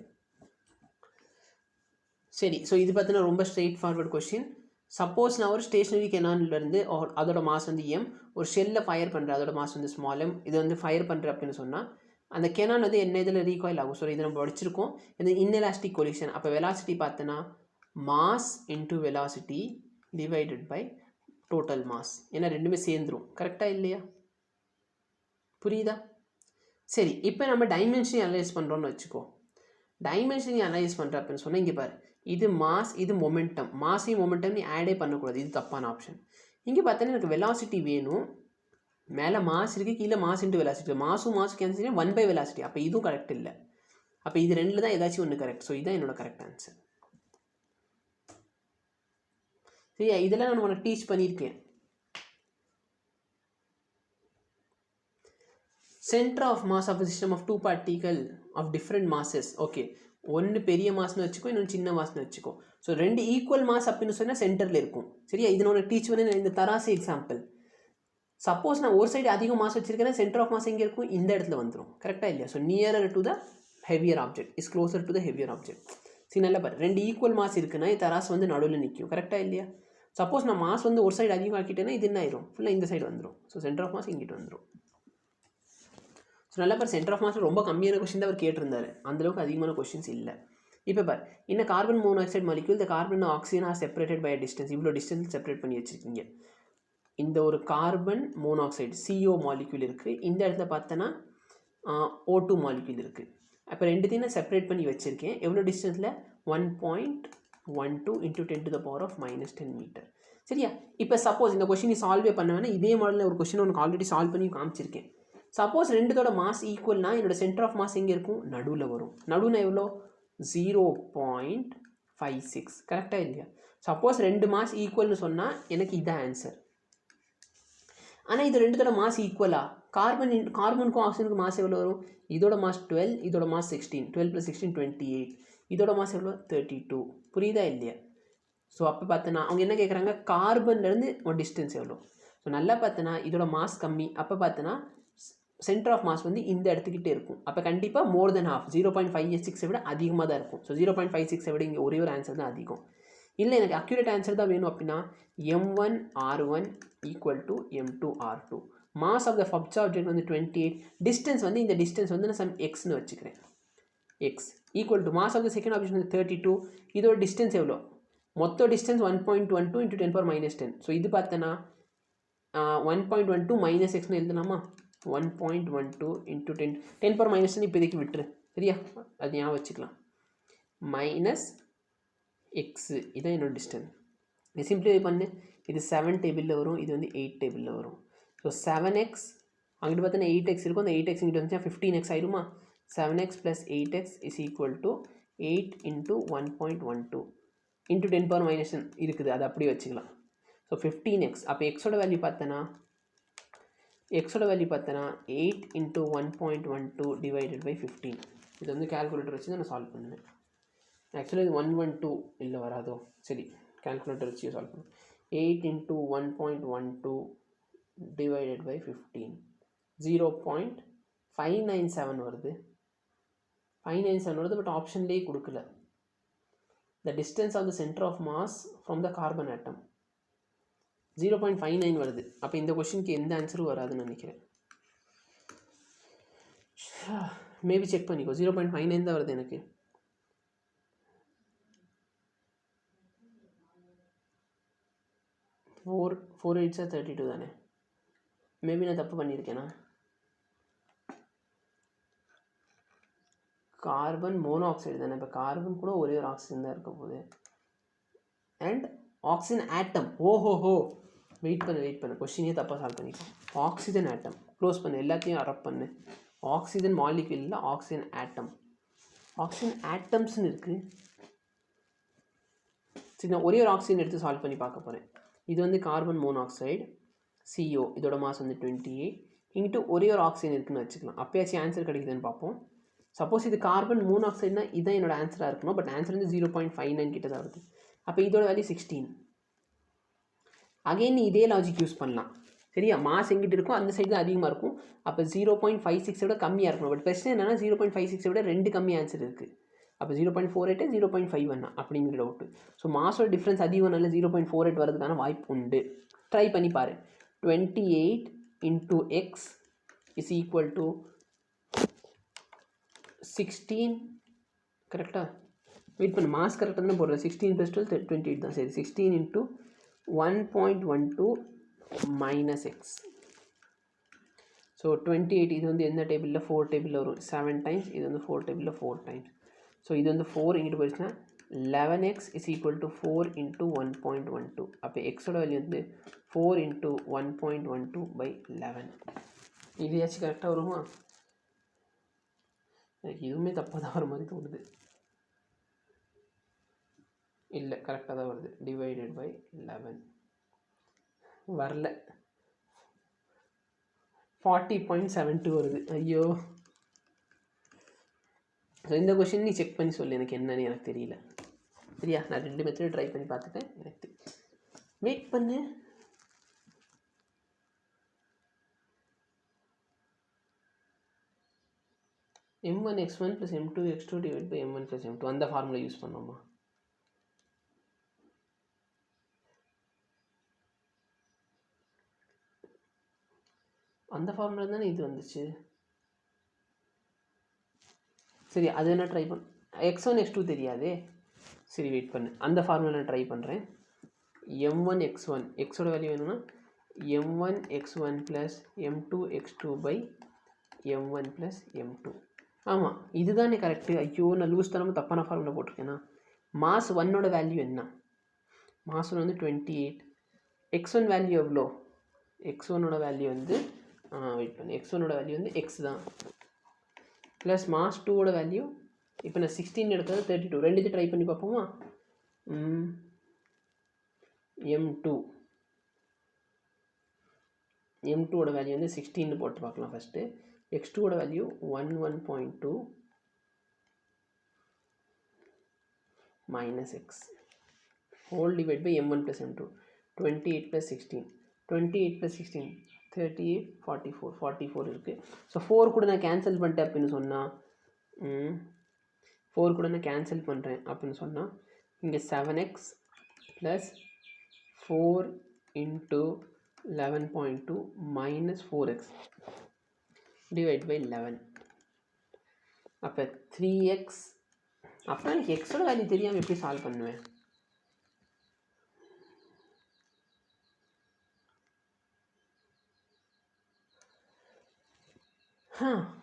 சரி, ஸோ இது பார்த்தீங்கன்னா ரொம்ப ஸ்ட்ரெயிட் ஃபார்வர்ட் கொஸ்டின். சப்போஸ் நான் ஒரு ஸ்டேஷனரி கெனான்லேருந்து அதோட மாஸ் வந்து எம், ஒரு ஷெல்லில் ஃபயர் பண்ணுற அதோட மாஸ் வந்து ஸ்மால் எம், இது வந்து ஃபயர் பண்ணுற அப்படின்னு சொன்னால் அந்த கெனான் வந்து என்ன இதில் ரீகாயில் ஆகும். ஸோ இது நம்ம படிச்சிருக்கோம். இது இன்எலாஸ்டிக் கொலிஷன். அப்போ வெலாசிட்டி பார்த்தோன்னா mass into velocity divided by total mass. ஏன்னா ரெண்டுமே சேர்ந்துரும். கரெக்டாக இல்லையா, புரியுதா. சரி, இப்போ நம்ம டைமென்ஷனை அனலைஸ் பண்ணுறோன்னு வச்சுக்கோ. டைமென்ஷனை அனலைஸ் பண்ணுற அப்படின்னு சொன்னால் இங்கே பாரு, இது மாஸ், இது மொமெண்டம். மாஸையும் மொமெண்டம் நீ ஆடே பண்ணக்கூடாது, இது தப்பான ஆப்ஷன். இங்கே பார்த்தோன்னா எனக்கு வெலாசிட்டி வேணும், மேலே மாஸ் இருக்குது, கீழே மாஸ் இன்ட்டு வெலாசிட்டி. மாஸும் கேன்சல் 1 வெலாசிட்டி. அப்போ இதுவும் கரெக்ட் இல்லை. அப்போ இது ரெண்டில் தான் ஏதாச்சும் ஒன்று கரெக்ட். ஸோ இதுதான் என்னோட கரெக்ட் ஆன்சர் சரியா. இதெல்லாம் நான் உனக்கு டீச் பண்ணியிருக்கேன். Centre of mass of system of 2 particle of different masses. Okay, ஒன்று பெரிய மாஸ்னு வச்சுக்கோ, இன்னொன்று சின்ன மாஸ்னு வச்சுக்கோ. ஸோ ரெண்டு ஈக்குவல் மாஸ் அப்படின்னு சொன்னால் சென்டரில் இருக்கும் சரியா. இது நான் டீச் பண்ணி இந்த தராசு எக்ஸாம்பிள். சப்போஸ் நான் ஒரு சைடு அதிகம் மாஸ் வச்சிருக்கேன்னா சென்டர் ஆஃப் மாஸ் எங்கே இருக்கும், இந்த இடத்துல வந்துடும். கரெக்டாக இல்லையா. So nearer to the heavier object is closer to the heavier object. சரி, நல்லா பாரு, ரெண்டு ஈக்குவல் மாஸ் இருக்குன்னா தராசு வந்து நடுவில் நிற்கும். கரெக்டாக இல்லையா. சப்போஸ் நான் மாஸ் வந்து ஒரு சைடு அதிகம் ஆக்கிட்டேன்னா இது என்ன ஆயிரும், ஃபுல்லாக இந்த சைடு வந்துடும். ஸோ சென்டர் ஆஃப் மாஸ் இங்கிட்டு வந்துடும். ஸோ நல்லா பாரு, சென்டர் ஆஃப் மாஸ் ரொம்ப கம்மியான கொஸ்டின் தான் அவர் கேட்டிருந்தாரு, அந்தளவுக்கு அதிகமான கொஸ்டின்ஸ் இல்லை. இப்போ பார், இன்னும் கார்பன் மோனாக்சைடு மாலிக்யூல் இந்த carbon oxygen are separated by distance. இவ்வளோ டிஸ்டன்ஸ் செப்பரேட் பண்ணி வச்சுருக்கீங்க. இந்த ஒரு கார்பன் மோனாக்சைடு CO மாலிக்யூல் இருக்குது, இந்த இடத்துல பார்த்தோன்னா O2 மாலிக்யூல் இருக்குது. அப்போ ரெண்டுத்தையும் நான் செப்பரேட் பண்ணி வச்சுருக்கேன். எவ்வளோ டிஸ்டன்ஸில் 1.12 × 10⁻⁻10 மீட்டர் சரியா. இப்போ சப்போஸ் இந்த கொஸ்டின் சால்வே பண்ண வேணா, இதே மாடலில் ஒரு கொஸ்டின் உனக்கு ஆல்ரெடி சால்வ் பண்ணி காமிச்சிருக்கேன். சப்போஸ் ரெண்டுத்தோட மாஸ் ஈக்குவல்னா என்னோட சென்டர் ஆஃப் மாஸ் எங்கே இருக்கும், நடுவில் வரும். நடுவில் எவ்வளோ 0.56. கரெக்டாக இல்லையா. சப்போஸ் ரெண்டு மாஸ் ஈக்குவல்னு சொன்னால் எனக்கு இதான் ஆன்சர். ஆனால் இது ரெண்டுத்தோட மாஸ் ஈக்குவலா, கார்பனுக்கும் ஆக்சிஜனுக்கும் மாஸ் எவ்வளோ வரும், இதோட மாஸ் 12, இதோட மாஸ் 16, 12 + 16 28, இதோட மாஸ் எவ்வளோ 32. புரியுதா இல்லையா. ஸோ அப்போ பார்த்தோன்னா அவங்க என்ன கேட்குறாங்க, கார்பன்லேருந்து ஒரு டிஸ்டன்ஸ் எவ்வளோ. ஸோ நல்லா பார்த்தோன்னா இதோட மாஸ் கம்மி. அப்போ பார்த்தோன்னா சென்டர் ஆஃப் மாஸ் வந்து இந்த இடத்துக்கிட்டே இருக்கும். அப்போ கண்டிப்பாக மோர் தென் ஹாஃப் 0.56 விட அதிகமாக தான் இருக்கும். ஸோ 0.56 விட இங்கே ஒரே ஒரு ஆன்சர் தான் அதிகம். இல்லை எனக்கு அக்யூரேட் ஆன்சர் தான் வேணும் அப்படின்னா M1R1 = M2R2. Mass of the first object வந்து 28, டிஸ்டன்ஸ் வந்து இந்த டிஸ்டன்ஸ் வந்து நான் சம் எக்ஸ்னு வச்சுக்கிறேன். X equal to mass of the second object வந்து 32, இதோட டிஸ்டன்ஸ் எவ்வளோ, மொத்த டிஸ்டன்ஸ் 1.12 × 10⁻−10. ஸோ இது பார்த்தோன்னா 1.12 - எக்ஸ்னு எழுதலாமா, 1.12 × 10⁻10 இப்போதைக்கு விட்டுரு சரியா, அது ஞாபகம் வச்சுக்கலாம். மைனஸ் எக்ஸு இதான் என்னோட டிஸ்டன்ஸ். இது சிம்பிளிஃபை பண்ணு, இது 7 டேபிளில் வரும், இது வந்து 8 டேபிளில் வரும். ஸோ 7x அங்கிட்டு பார்த்தோன்னா 8x இருக்கும், அந்த 8x இங்கிட்டு வந்துச்சா 15x ஆயிடுமா. 7x + 8x = 8 × 1.12 × 10⁻10 இருக்குது, அது அப்படியே வச்சுக்கலாம். So 15x. அப்போ எக்ஸோட வேல்யூ பார்த்தனா 8 into 1.12 divided by 15. இது வந்து கால்குலேட்டர் வச்சு தான் நான் சால்வ் பண்ணுவேன். ஆக்சுவலி இது 112 இல்லை வராதோ, சரி கால்குலேட்டர் வச்சு சால்வ் பண்ணுவேன். 8 into 1.12 divided by 15, 0.597 வருது. 597 வருது, பட் ஆப்ஷன்லேயே கொடுக்கல. The distance of the center of mass from the carbon atom 0.59 வருது. அப்போ இந்த கொஷினுக்கு எந்த ஆன்சரும் வராதுன்னு நினைக்கிறேன். மேபி செக் பண்ணிக்கோ. 0.59 தான் வருது எனக்கு. ஃபோர் 8s 32 தானே. மேபி நான் தப்பு பண்ணியிருக்கேனா. கார்பன் மோனோஆக்சைடு தானே. இப்போ கார்பன் கூட ஒரே ஒரு ஆக்சிஜன் தான் இருக்க போகுது. And oxygen atom. ஓஹோஹோ, வெயிட் பண்ணு கொஸ்டினே தப்பாக சால்வ் பண்ணிக்கோ. ஆக்சிஜன் ஆட்டம் க்ளோஸ் பண்ணு, எல்லாத்தையும் அரப் பண்ணு. ஆக்சிஜன் மாலிக்யூலில் ஆக்சிஜன் ஆட்டம், ஆக்சிஜன் ஆட்டம்ஸ்னு இருக்குது. சரி, நான் ஒரே ஒரு ஆக்சிஜன் எடுத்து சால்வ் பண்ணி பார்க்க போகிறேன். இது வந்து கார்பன் மோனாக்சைடு CO, இதோட மாஸ் வந்து 28. இங்கிட்டு ஒரே ஒரு ஆக்சிஜன் இருக்குதுன்னு வச்சுக்கலாம். அப்போயாச்சும் ஆன்சர் கிடைக்குதுன்னு பார்ப்போம். சப்போஸ் இது கார்பன் மோனாக்சைடுனா இதுதான் என்னோட ஆன்சராக இருக்கணும். பட் ஆன்சர் வந்து 0.59 கிட்ட தான் வருது. அப்போ இதோட வேல்யூ 16. அகெயின் நீ இதே லாஜிக் யூஸ் பண்ணலாம். சரியா, மாஸ் எங்கிட்ட இருக்கும் அந்த சைடு தான் அதிகமாக இருக்கும். அப்போ 0.56 விட கம்மியாக இருக்கணும். பட் பிரச்சனை என்னென்னா 0.56 விட 2 கம்மி ஆன்சர் இருக்குது. அப்போ 0.48 0.51 அப்படிங்கிற டவுட்டு. ஸோ மாஸோட டிஃப்ரென்ஸ் அதிகம்னால 0.48 வரதுக்கான வாய்ப்பு உண்டு. ட்ரை பண்ணி பாரு. 28 into x is equal to 16. கரெக்டாக வெயிட் பண்ணு, மாஸ் கரெக்டாக தான் போடுறேன். 16 + 12 28 தான். சரி, 16 into 1.12 minus x. ஸோ 28 இது வந்து எந்த டேபிளில் 4 டேபிளில் வரும். 7 times. இது வந்து 4 டேபிளில் 4 times. ஸோ இது வந்து 4 இங்கிட்டு போயிடுச்சுன்னா 11x is equal to 4 into 1.12. அப்போ எக்ஸோட வேல்யூ வந்து 4 into 1.12 by 11. இதையாச்சும் கரெக்டாக வருமா? எனக்கு இதுவுமே தப்பாக தான் வர மாதிரி தோணுது. இல்லை, கரெக்டாக தான் வருது. டிவைடட் பை 11 வரல. 40.72 வருது. ஐயோ, ஸோ இந்த கொஷின் நீ செக் பண்ணி சொல்லு, எனக்கு என்னன்னு எனக்கு தெரியல. சரியா, நான் 2 மெத்தட் ட்ரை பண்ணி பார்த்துட்டேன். எனக்கு வெயிட் பண்ணு. m1x1 + m2x2 divided by m1 + m2 அந்த ஃபார்முலா யூஸ் பண்ணோமா? அந்த ஃபார்முலா தானே இது வந்துச்சு. சரி, அது என்ன ட்ரை பண்ண. x1 x2 தெரியாதே. சரி வெயிட் பண்ணு, அந்த ஃபார்முலா நான் ட்ரை பண்ணுறேன். m1 x1 எக்ஸோட வேல்யூ வேணும்னா m1 x1 + m2 x2 by m1 + m2. ஆமாம், இதுதானே கரெக்டு. ஐயோ, நான் லூஸ் தரமாக தப்பான ஃபார்முலா போட்டிருக்கேன்னா. மாஸ் 1ஓட வேல்யூ என்ன? மாஸ் 1 வந்து 28. x1 வேல்யூ எவ்வளோ? x1ஓட வேல்யூ வந்து வெயிட் பண்ணு, x1ஓட வேல்யூ வந்து x தான். ப்ளஸ் மாஸ் 2ஓட வேல்யூ இப்போ நான் 16 எடுக்கிறது 32. ரெண்டுத்தையும் ட்ரை பண்ணி பார்ப்போமா? m2ஓட வேல்யூ வந்து 16 போட்டு பார்க்கலாம் ஃபஸ்ட்டு. x2ஓட value 11.2 minus x whole divided by m1 + m2. 28 + 16 28 + 16 38 44 44 இருக்குது. ஸோ 4 கூட நான் கேன்சல் பண்ணிட்டேன் அப்படின்னு சொன்னால் 4 கூட நான் கேன்சல் பண்ணுறேன் அப்படின்னு சொன்னால் இங்கே 7x + 4 into 11.2 minus 4x divided by 11. அப்போ 3x. அப்போ எனக்கு எக்ஸோட வேல்யூ தெரியாமல் எப்படி சால்வ் பண்ணுவேன்?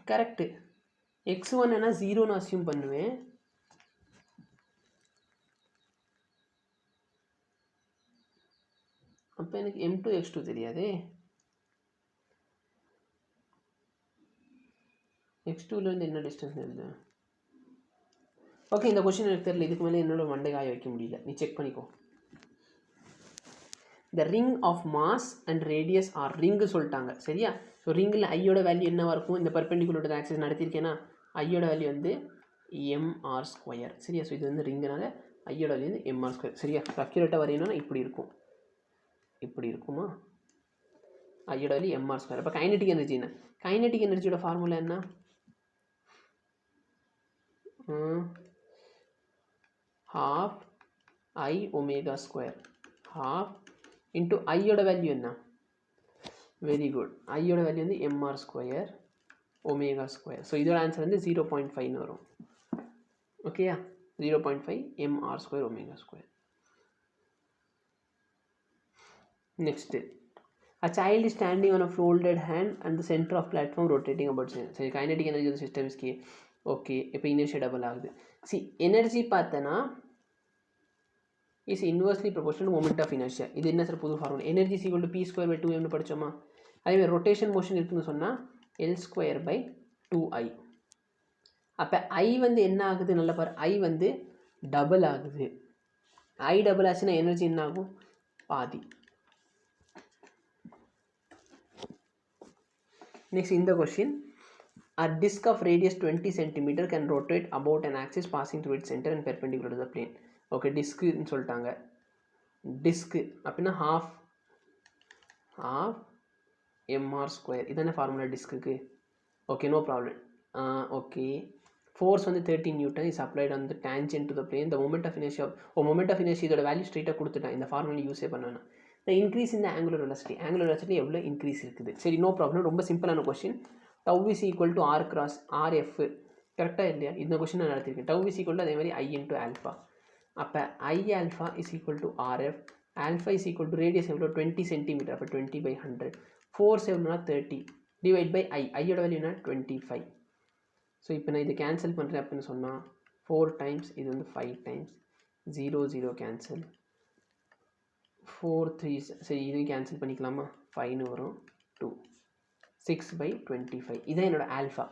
கரெக்டு. x1 என்ன 0ன்னு அசியூம் பண்ணுவேன். அப்போ எனக்கு m2 x2 தெரியாதே. x2லேருந்து என்ன டிஸ்டன்ஸ் எழுது? ஓகே, இந்த கொஷின் எனக்கு தெரியல. இதுக்கு மேலே என்னோட மண்டை காய வைக்க முடியல. நீ செக் பண்ணிக்கோ. the ring of mass and radius are ring சொல்லிட்டாங்க சரியா. ஸோ ரிங்கில் ஐயோட வேல்யூ என்னவாக இருக்கும், இந்த பர்பெண்டிகுலரோட ஆக்சிஸ் நடத்திருக்கேன்னா ஐயோட வேல்யூ வந்து எம்ஆர் ஸ்கொயர் சரியா. ஸோ இது வந்து ரிங்குனால ஐயோட வேல்யூ வந்து எம்ஆர் ஸ்கொயர் சரியா. அக்யூரேட்டாக வரையணும்னா இப்படி இருக்கும், இப்படி இருக்குமா, ஐயோட வேல்யூ எம்ஆர் ஸ்கொயர். அப்போ கைனடிக் எனர்ஜி என்ன, கைனடிக் எனர்ஜியோட ஃபார்முலா என்ன, half I omega square, half into ஐயோட வேல்யூ என்ன, வெரி குட், ஐயோட வேல்யூ வந்து MR square omega square. So இதோட ஆன்சர் வந்து 0.5 வரும் ஓகேயா. 0.5 MR square omega square. Next, a child is standing on a folded hand and the center of platform rotating about same. சரி, kinetic energy of system is K. Okay, இப்போ inertia double ஆகுது. C energy பார்த்தனா is inversely proportional moment of inertia. இது என்ன sir புது formula, energy is equal to P square by 2m படித்தோமா. அதேமாதிரி rotation motion இருக்குதுன்னு சொன்னால் எல் ஸ்கொயர் பை 2i. அப்போ ஐ வந்து என்ன ஆகுது நல்லா பாரு, ஐ வந்து டபுள் ஆகுது. ஐ டபுள் ஆச்சுன்னா எனர்ஜி என்ன ஆகும், பாதி. Next in the question, a disc of radius 20 cm can rotate about an axis passing through its center and perpendicular to the plane. Okay, disc ன்னு சொல்லிட்டாங்க. disc அப்படின்னா half mr square இதான formula டிஸ்க்கு. Okay, no problem. Okay, force வந்து 13 Newton is applied on the tangent to the plane. The moment of inertia, moment of inertia இதோட வேல்யூ ஸ்ட்ரெயிட்டாக கொடுத்துட்டேன், இந்த ஃபார்முலா யூஸே பண்ணவேன்னா. the increase in the angular velocity, angular velocity எவ்வளோ இன்க்ரீஸ் இருக்குது. சரி, நோ ப்ராப்ளம், ரொம்ப சிம்பிளான question. Tau is equal to R cross RF, கரெக்டாக இல்லையா, இந்த கொஸ்டின் நான் நடத்திருக்கேன். டவ் இஸ் ஈக்குவல் டு அதே மாதிரி ஐ இன்ட்டு ஆல்ஃபா. அப்போ I alpha is equal to RF, alpha is equal to radius எவ்வளோ 20 சென்டிமீட்டர், அப்போ 20/100, ஃபோர்ஸ் எவ்வளோனா 30 டிவைட் பை ஐ, ஐயோட வேல்யூனா 25. ஸோ இப்போ நான் இது கேன்சல் பண்ணுறேன் அப்படின்னு சொன்னால் 4 டைம்ஸ், இது வந்து 5 டைம்ஸ், 0 0 கேன்சல், 4 3 சரி இதையும் கேன்சல் பண்ணிக்கலாமா, 5ன்னு வரும், 2 6/25. இதான் என்னோட ஆல்ஃபா.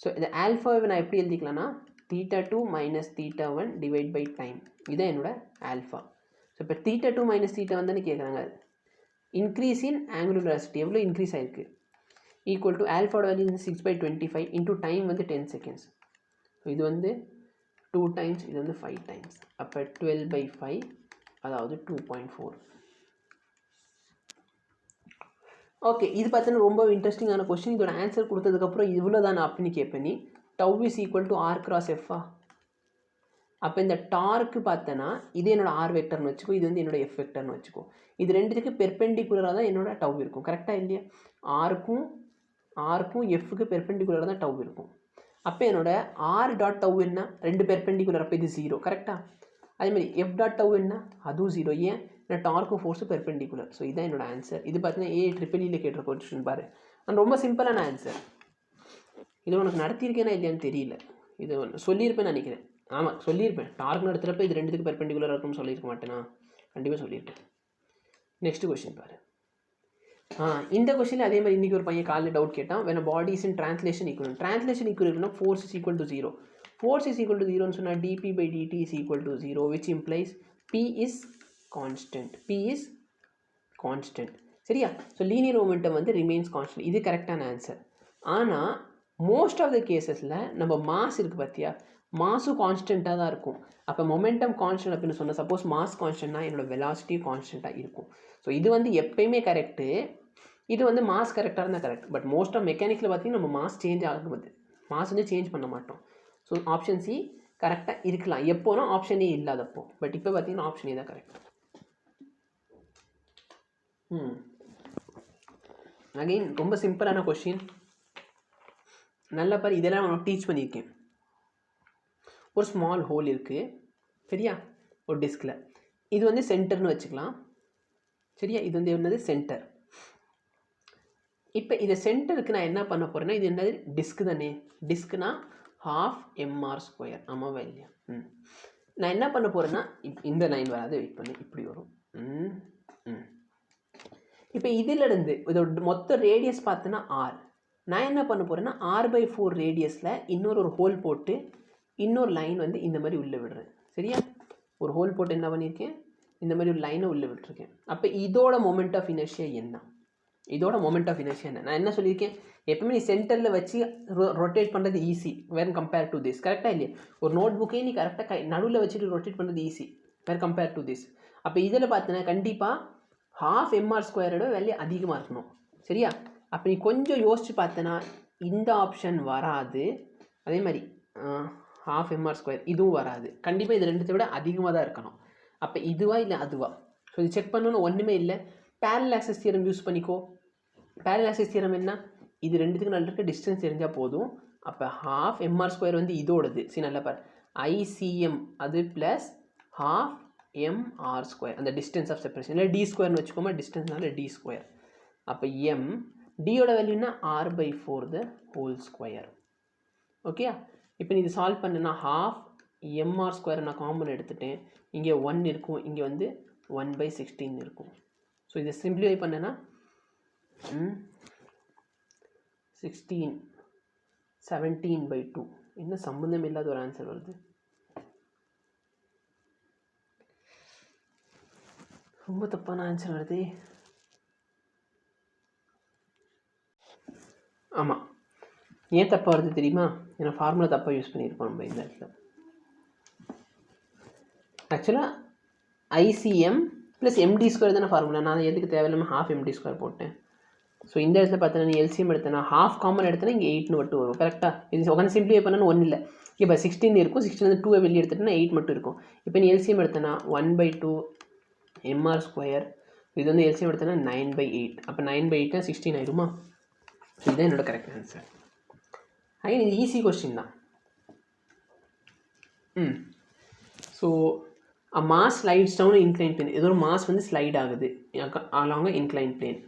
ஸோ இந்த ஆல்ஃபாவை நான் எப்படி எழுதிக்கலாம்னா θ2 மைனஸ் θ1 டிவைட் பை டைம், இதான் என்னோட ஆல்ஃபா. ஸோ இப்போ θ2 மைனஸ் θ1 தானே கேட்குறாங்க. இன்க்ரீஸ் இன் ஆங்குலர் வெலாசிட்டி எவ்வளோ இன்க்ரீஸ் ஆயிருக்கு, ஈக்குவல் டு ஆல்ஃபாவோட வேல்யூ வந்து 6/25 இன்டூ டைம் வந்து 10 செகண்ட்ஸ். ஸோ இது வந்து 2 டைம்ஸ், இது வந்து 5 டைம்ஸ், அப்போ 12/5 அதாவது 2.4. ஓகே, இது பார்த்தீங்கன்னா ரொம்ப இன்ட்ரெஸ்டிங்கான கொஸ்டின். இதோட ஆன்சர் கொடுத்ததுக்கப்புறம் இவ்வளோ தான் அப்படின்னு கேட்பேன் நீ. Tau is equal to R cross எஃப்ஆ. அப்போ இந்த டார்க்கு பார்த்தேன்னா இது என்னோட ஆர் வெக்டர்னு வச்சுக்கோ, இது வந்து என்னோட எஃப் வெக்டர்னு வச்சுக்கோ. இது ரெண்டுத்துக்கு பெர்பெண்டிகுலராக தான் என்னோட டவ் இருக்கும், கரெக்டாக இல்லையா. ஆருக்கும் எஃப்க்கு பெர்பெண்டிகுலராக தான் டவ் இருக்கும். அப்போ என்னோட ஆர் டாட் டவ் என்ன, ரெண்டு பெர்பெண்டிகுலர், அப்போ இது 0 கரெக்டாக. அதேமாதிரி எஃப் டாட் டவ் என்ன, அதுவும் 0. ஏன், நான் டார்க்கும் ஃபோர்ஸும் பெர்பெண்டிகுலர். ஸோ இதுதான் என்னோட ஆன்சர். இது பார்த்தீங்கன்னா AEEE கேட்ட கொஸ்டின் பாரு, நான் ரொம்ப சிம்பிளான ஆன்சர். இது உனக்கு நடத்தியிருக்கேன்னா இல்லையான்னு தெரியல, இது சொல்லியிருப்பேன்னு நினைக்கிறேன். ஆமாம் சொல்லியிருப்பேன், டார்க் நடத்துகிறப்ப இது ரெண்டுத்துக்கு பெர்பெண்டிகுலராக இருக்கும்னு சொல்லியிருக்க மாட்டேனா, கண்டிப்பாக சொல்லியிருப்பேன். நெக்ஸ்ட் கொஸ்டின் பாரு. இந்த கொஸ்டின் அதே மாதிரி இன்றைக்கி ஒரு பையன் காலையில் டவுட் கேட்டான். when a body is in translation equivalent, translation equivalent force is equal to 0. force is equal to 0 சொன்னால் dp/dt is equal to 0, which implies p is constant. சரியா. ஸோ லீனியர் மொமெண்டம் வந்து ரிமைன்ஸ் கான்ஸ்டன்ட், இது கரெக்டான answer. ஆனால் most of the கேசஸில் நம்ம mass இருக்குது பார்த்தியா, மாஸும் கான்ஸ்டண்ட்டாக தான் இருக்கும். அப்போ மொமெண்டம் கான்ஸ்டன்ட் அப்படின்னு சொன்னால், சப்போஸ் மாஸ் கான்ஸ்டன்ட்னா என்னோட வெலாசிட்டியும் கான்ஸ்டண்ட்டாக இருக்கும். ஸோ இது வந்து எப்பயுமே கரெக்டு, இது வந்து மாஸ் கரெக்டாக இருந்தால் கரெக்ட். பட் மோஸ்ட் ஆஃப் மெக்கானிக்கில் பார்த்திங்கன்னா நம்ம மாஸ் சேஞ்ச் ஆகும்போது மாஸ் வந்து சேஞ்ச் பண்ண மாட்டோம். ஸோ ஆப்ஷன் சி கரெக்டாக இருக்கலாம் எப்போனா, ஆப்ஷன் ஏ இல்லாதப்போ. பட் இப்போ பார்த்திங்கன்னா ஆப்ஷன் ஏ தான் கரெக்ட். அகெயின் ரொம்ப சிம்பிளான கொஸ்டின், நல்லா பாரு. இதெல்லாம் நான் டீச் பண்ணியிருக்கேன். ஒரு ஸ்மால் ஹோல் இருக்குது சரியா, ஒரு டிஸ்கில். இது வந்து சென்டர்னு வச்சுக்கலாம் சரியா. இது வந்து என்னது சென்டர். இப்போ இதை சென்டருக்கு நான் என்ன பண்ண போகிறேன்னா, இது என்னது டிஸ்க் தானே. டிஸ்க்னா ஹாஃப் எம்ஆர் ஸ்கொயர், ஆமாவா இல்லையா. நான் என்ன பண்ண போகிறேன்னா, இந்த லைன் வராது, வெயிட் பண்ணி இப்படி வரும். இப்போ இதிலிருந்து இதோட மொத்த ரேடியஸ் பார்த்தோன்னா ஆர். நான் என்ன பண்ண போகிறேன்னா r/4 ரேடியஸில் இன்னொரு ஹோல் போட்டு இன்னொரு லைன் வந்து இந்த மாதிரி உள்ளே விடுறேன் சரியா. ஒரு ஹோல் போட்டு என்ன பண்ணியிருக்கேன், இந்த மாதிரி ஒரு லைனை உள்ளே விட்டுருக்கேன். அப்போ இதோட மொமெண்ட் ஆஃப் இனர்ஷியா என்ன? இதோட மொமெண்ட் ஆஃப் இனர்ஷியா என்ன? நான் என்ன சொல்லியிருக்கேன், எப்பவுமே நீ சென்டரில் வச்சு ரொட்டேட் பண்ணுறது easy where compare to this. கரெக்டாக இல்லையா? ஒரு நோட் புக்கே நீ கரெக்டாக நடுவில் வச்சுட்டு ரொட்டேட் பண்ணுறது easy where compare to this. அப்போ இதில் பார்த்தீங்கன்னா கண்டிப்பாக half mr² வேல்யூ அதிகமாக இருக்கணும். சரியா? அப்போ நீ கொஞ்சம் யோசிச்சு பார்த்தனா இந்த ஆப்ஷன் வராது. அதே மாதிரி half mr² இதுவும் வராது. கண்டிப்பாக இது ரெண்டுத்தை விட அதிகமாக தான் இருக்கணும். அப்போ இதுவா இல்லை அதுவா? ஸோ இது செக் பண்ணணும்னு ஒன்றுமே இல்லை. parallel access theorem யூஸ் பண்ணிக்கோ. parallel access theorem என்ன? இது ரெண்டுத்துக்கு நல்ல இருக்க டிஸ்டன்ஸ் தெரிஞ்சால் போதும். அப்போ half mr² வந்து இதோடது. சரி, நல்லா பாரு, ICM அது ப்ளஸ் half mr², அந்த டிஸ்டன்ஸ் ஆஃப் செப்பரேஷன். இல்லை d² வச்சுக்கோமா, டிஸ்டன்ஸ்னால d². அப்போ m டியோட வேல்யூனா r/4 த ஹோல் ஸ்கொயர். ஓகே, இப்போ நீ இது சால்வ் பண்ணுன்னா half mr² நான் காமன் எடுத்துட்டேன். இங்கே 1 இருக்கும், இங்கே வந்து 1/16 இருக்கும். ஸோ இதை சிம்பிளிஃபை பண்ணனா 16 17/2. என்ன சம்பந்தம் இல்லாத ஒரு ஆன்சர் வருது. ரொம்ப தப்பான ஆன்சர் வருது. ஆமாம், ஏன் தப்பாக வருது தெரியுமா? ஏன்னா ஃபார்முலா தப்பாக யூஸ் பண்ணியிருப்போம் நம்ம இந்த இடத்துல. ஆக்சுவலாக ICM ப்ளஸ் MD² தானே ஃபார்முலா. நான் எதுக்கு தேவையில்லாமல் half MD² போட்டேன். ஸோ இந்த இடத்துல பார்த்தோன்னா நீ LCM எடுத்தேன்னா half காமன் எடுத்தேன்னா இங்கே 8 மட்டும் வரும். கரெக்டாக? இது உட்காந்து சிம்பிளிஃபை பண்ணணும் ஒன்றும் இல்லை. இப்போ 16 இருக்கும், 16 வந்து 2 வெளியே எடுத்துட்டேன்னா 8 மட்டும் இருக்கும். இப்போ நீ LCM எடுத்தேன்னா 1/2 mr². இது வந்து LCM எடுத்தேன்னா 9/8. அப்போ 9/8 16 ஆயிடுமா? ஸோ இதுதான் என்னோட கரெக்ட் ஆன்சர். அகைன் இது ஈஸி கொஸ்டின் தான். So a mass slides down an inclined plane. ஏதோ ஒரு மாஸ் வந்து ஸ்லைட் ஆகுது along a inclined plane.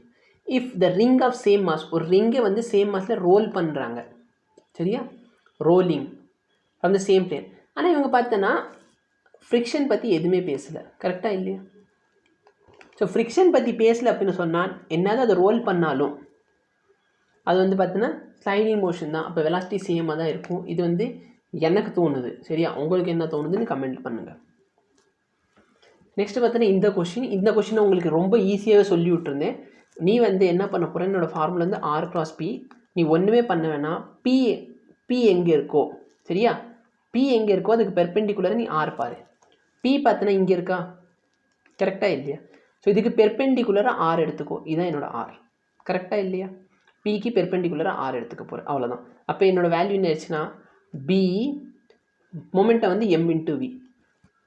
If the ring of same mass, ஒரு ரிங்கை வந்து சேம் மாஸில் ரோல் பண்ணுறாங்க. சரியா? Rolling from the same plane. ஆனால் இவங்க பார்த்தோன்னா ஃப்ரிக்ஷன் பற்றி எதுவுமே பேசலை. கரெக்டாக இல்லையா? ஸோ ஃப்ரிக்ஷன் பற்றி பேசலை அப்படின்னு சொன்னால் என்னதான் அதை ரோல் பண்ணாலும் அது வந்து பார்த்தோன்னா ஸ்லைடிங் மோஷன் தான். அப்போ வெலாசிட்டி சேமாக தான் இருக்கும். இது வந்து எனக்கு தோணுது. சரியா? உங்களுக்கு என்ன தோணுதுன்னு கமெண்ட் பண்ணுங்கள். நெக்ஸ்ட்டு பார்த்தோன்னா இந்த கொஷினை உங்களுக்கு ரொம்ப ஈஸியாகவே சொல்லி விட்டுருந்தேன். நீ வந்து என்ன பண்ண போகிற, என்னோடய ஃபார்முலா வந்து r×p. நீ ஒன்றுமே பண்ண வேணாம், p எங்கே இருக்கோ, சரியா? p எங்கே இருக்கோ அதுக்கு பெர்பெண்டிகுலராக நீ r பாரு. p பார்த்தோன்னா இங்கே இருக்கா? கரெக்டாக இல்லையா? ஸோ இதுக்கு பெர்பெண்டிகுலராக r எடுத்துக்கோ. இதுதான் என்னோடய r. கரெக்டாக இல்லையா? pக்கு பெர்பெண்டிகுலராக r எடுத்துக்க போகிறேன், அவ்வளோதான். அப்போ என்னோடய வேல்யூ என்ன ஆச்சுன்னா b மொமெண்ட்டை வந்து m×v.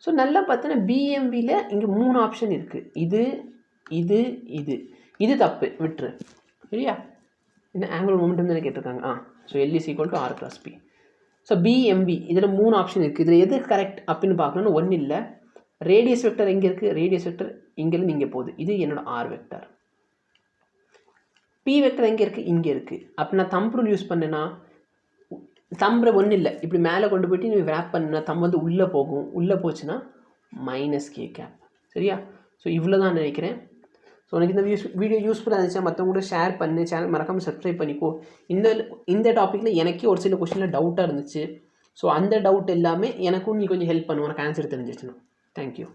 ஸோ நல்லா பார்த்தோன்னா BMVயில் இங்கே 3 ஆப்ஷன் இருக்குது. இது தப்பு, விட்டுரு. சரியா? என்ன ஆங்குலர் மொமெண்டம் தானே கேட்டிருக்காங்க. So L = r×p. So BMV இதில் 3 ஆப்ஷன் இருக்குது. இதில் எது கரெக்ட் அப்படின்னு பார்க்கணுன்னு ஒன்றும் இல்லை. ரேடியஸ் வெக்டர் எங்கே இருக்குது? ரேடியஸ் வெக்டர் இங்கேருந்து இங்கே போகுது. இது என்னோடய r வெக்டர். p வெக்டர் எங்கே இருக்குது? இங்கே இருக்குது. அப்போ நான் தம்ப் ரூல் யூஸ் பண்ணேன்னா தம்பில் ஒன்றும் இல்லை, இப்படி மேலே கொண்டு போய்ட்டு நீ ரேப் பண்ணா தம் வந்து உள்ளே போகும். உள்ளே போச்சுன்னா -k. சரியா? ஸோ இவ்வளோ தான் நினைக்கிறேன். ஸோ உனக்கு இந்த வீடியோ யூஸ்ஃபுல்லாக இருந்துச்சுன்னா மற்றவங்க கூட ஷேர் பண்ணு. சேனல் மறக்காமல் சப்ஸ்கிரைப் பண்ணிக்கோ. இந்த டாப்பிக்கில் எனக்கே ஒரு சில கொஸ்டினில் டவுட்டாக இருந்துச்சு. ஸோ அந்த டவுட் எல்லாமே எனக்கும் நீ கொஞ்சம் ஹெல்ப் பண்ணு, உனக்கு ஆன்சர் தெரிஞ்சிச்சுன்னா. தேங்க்யூ.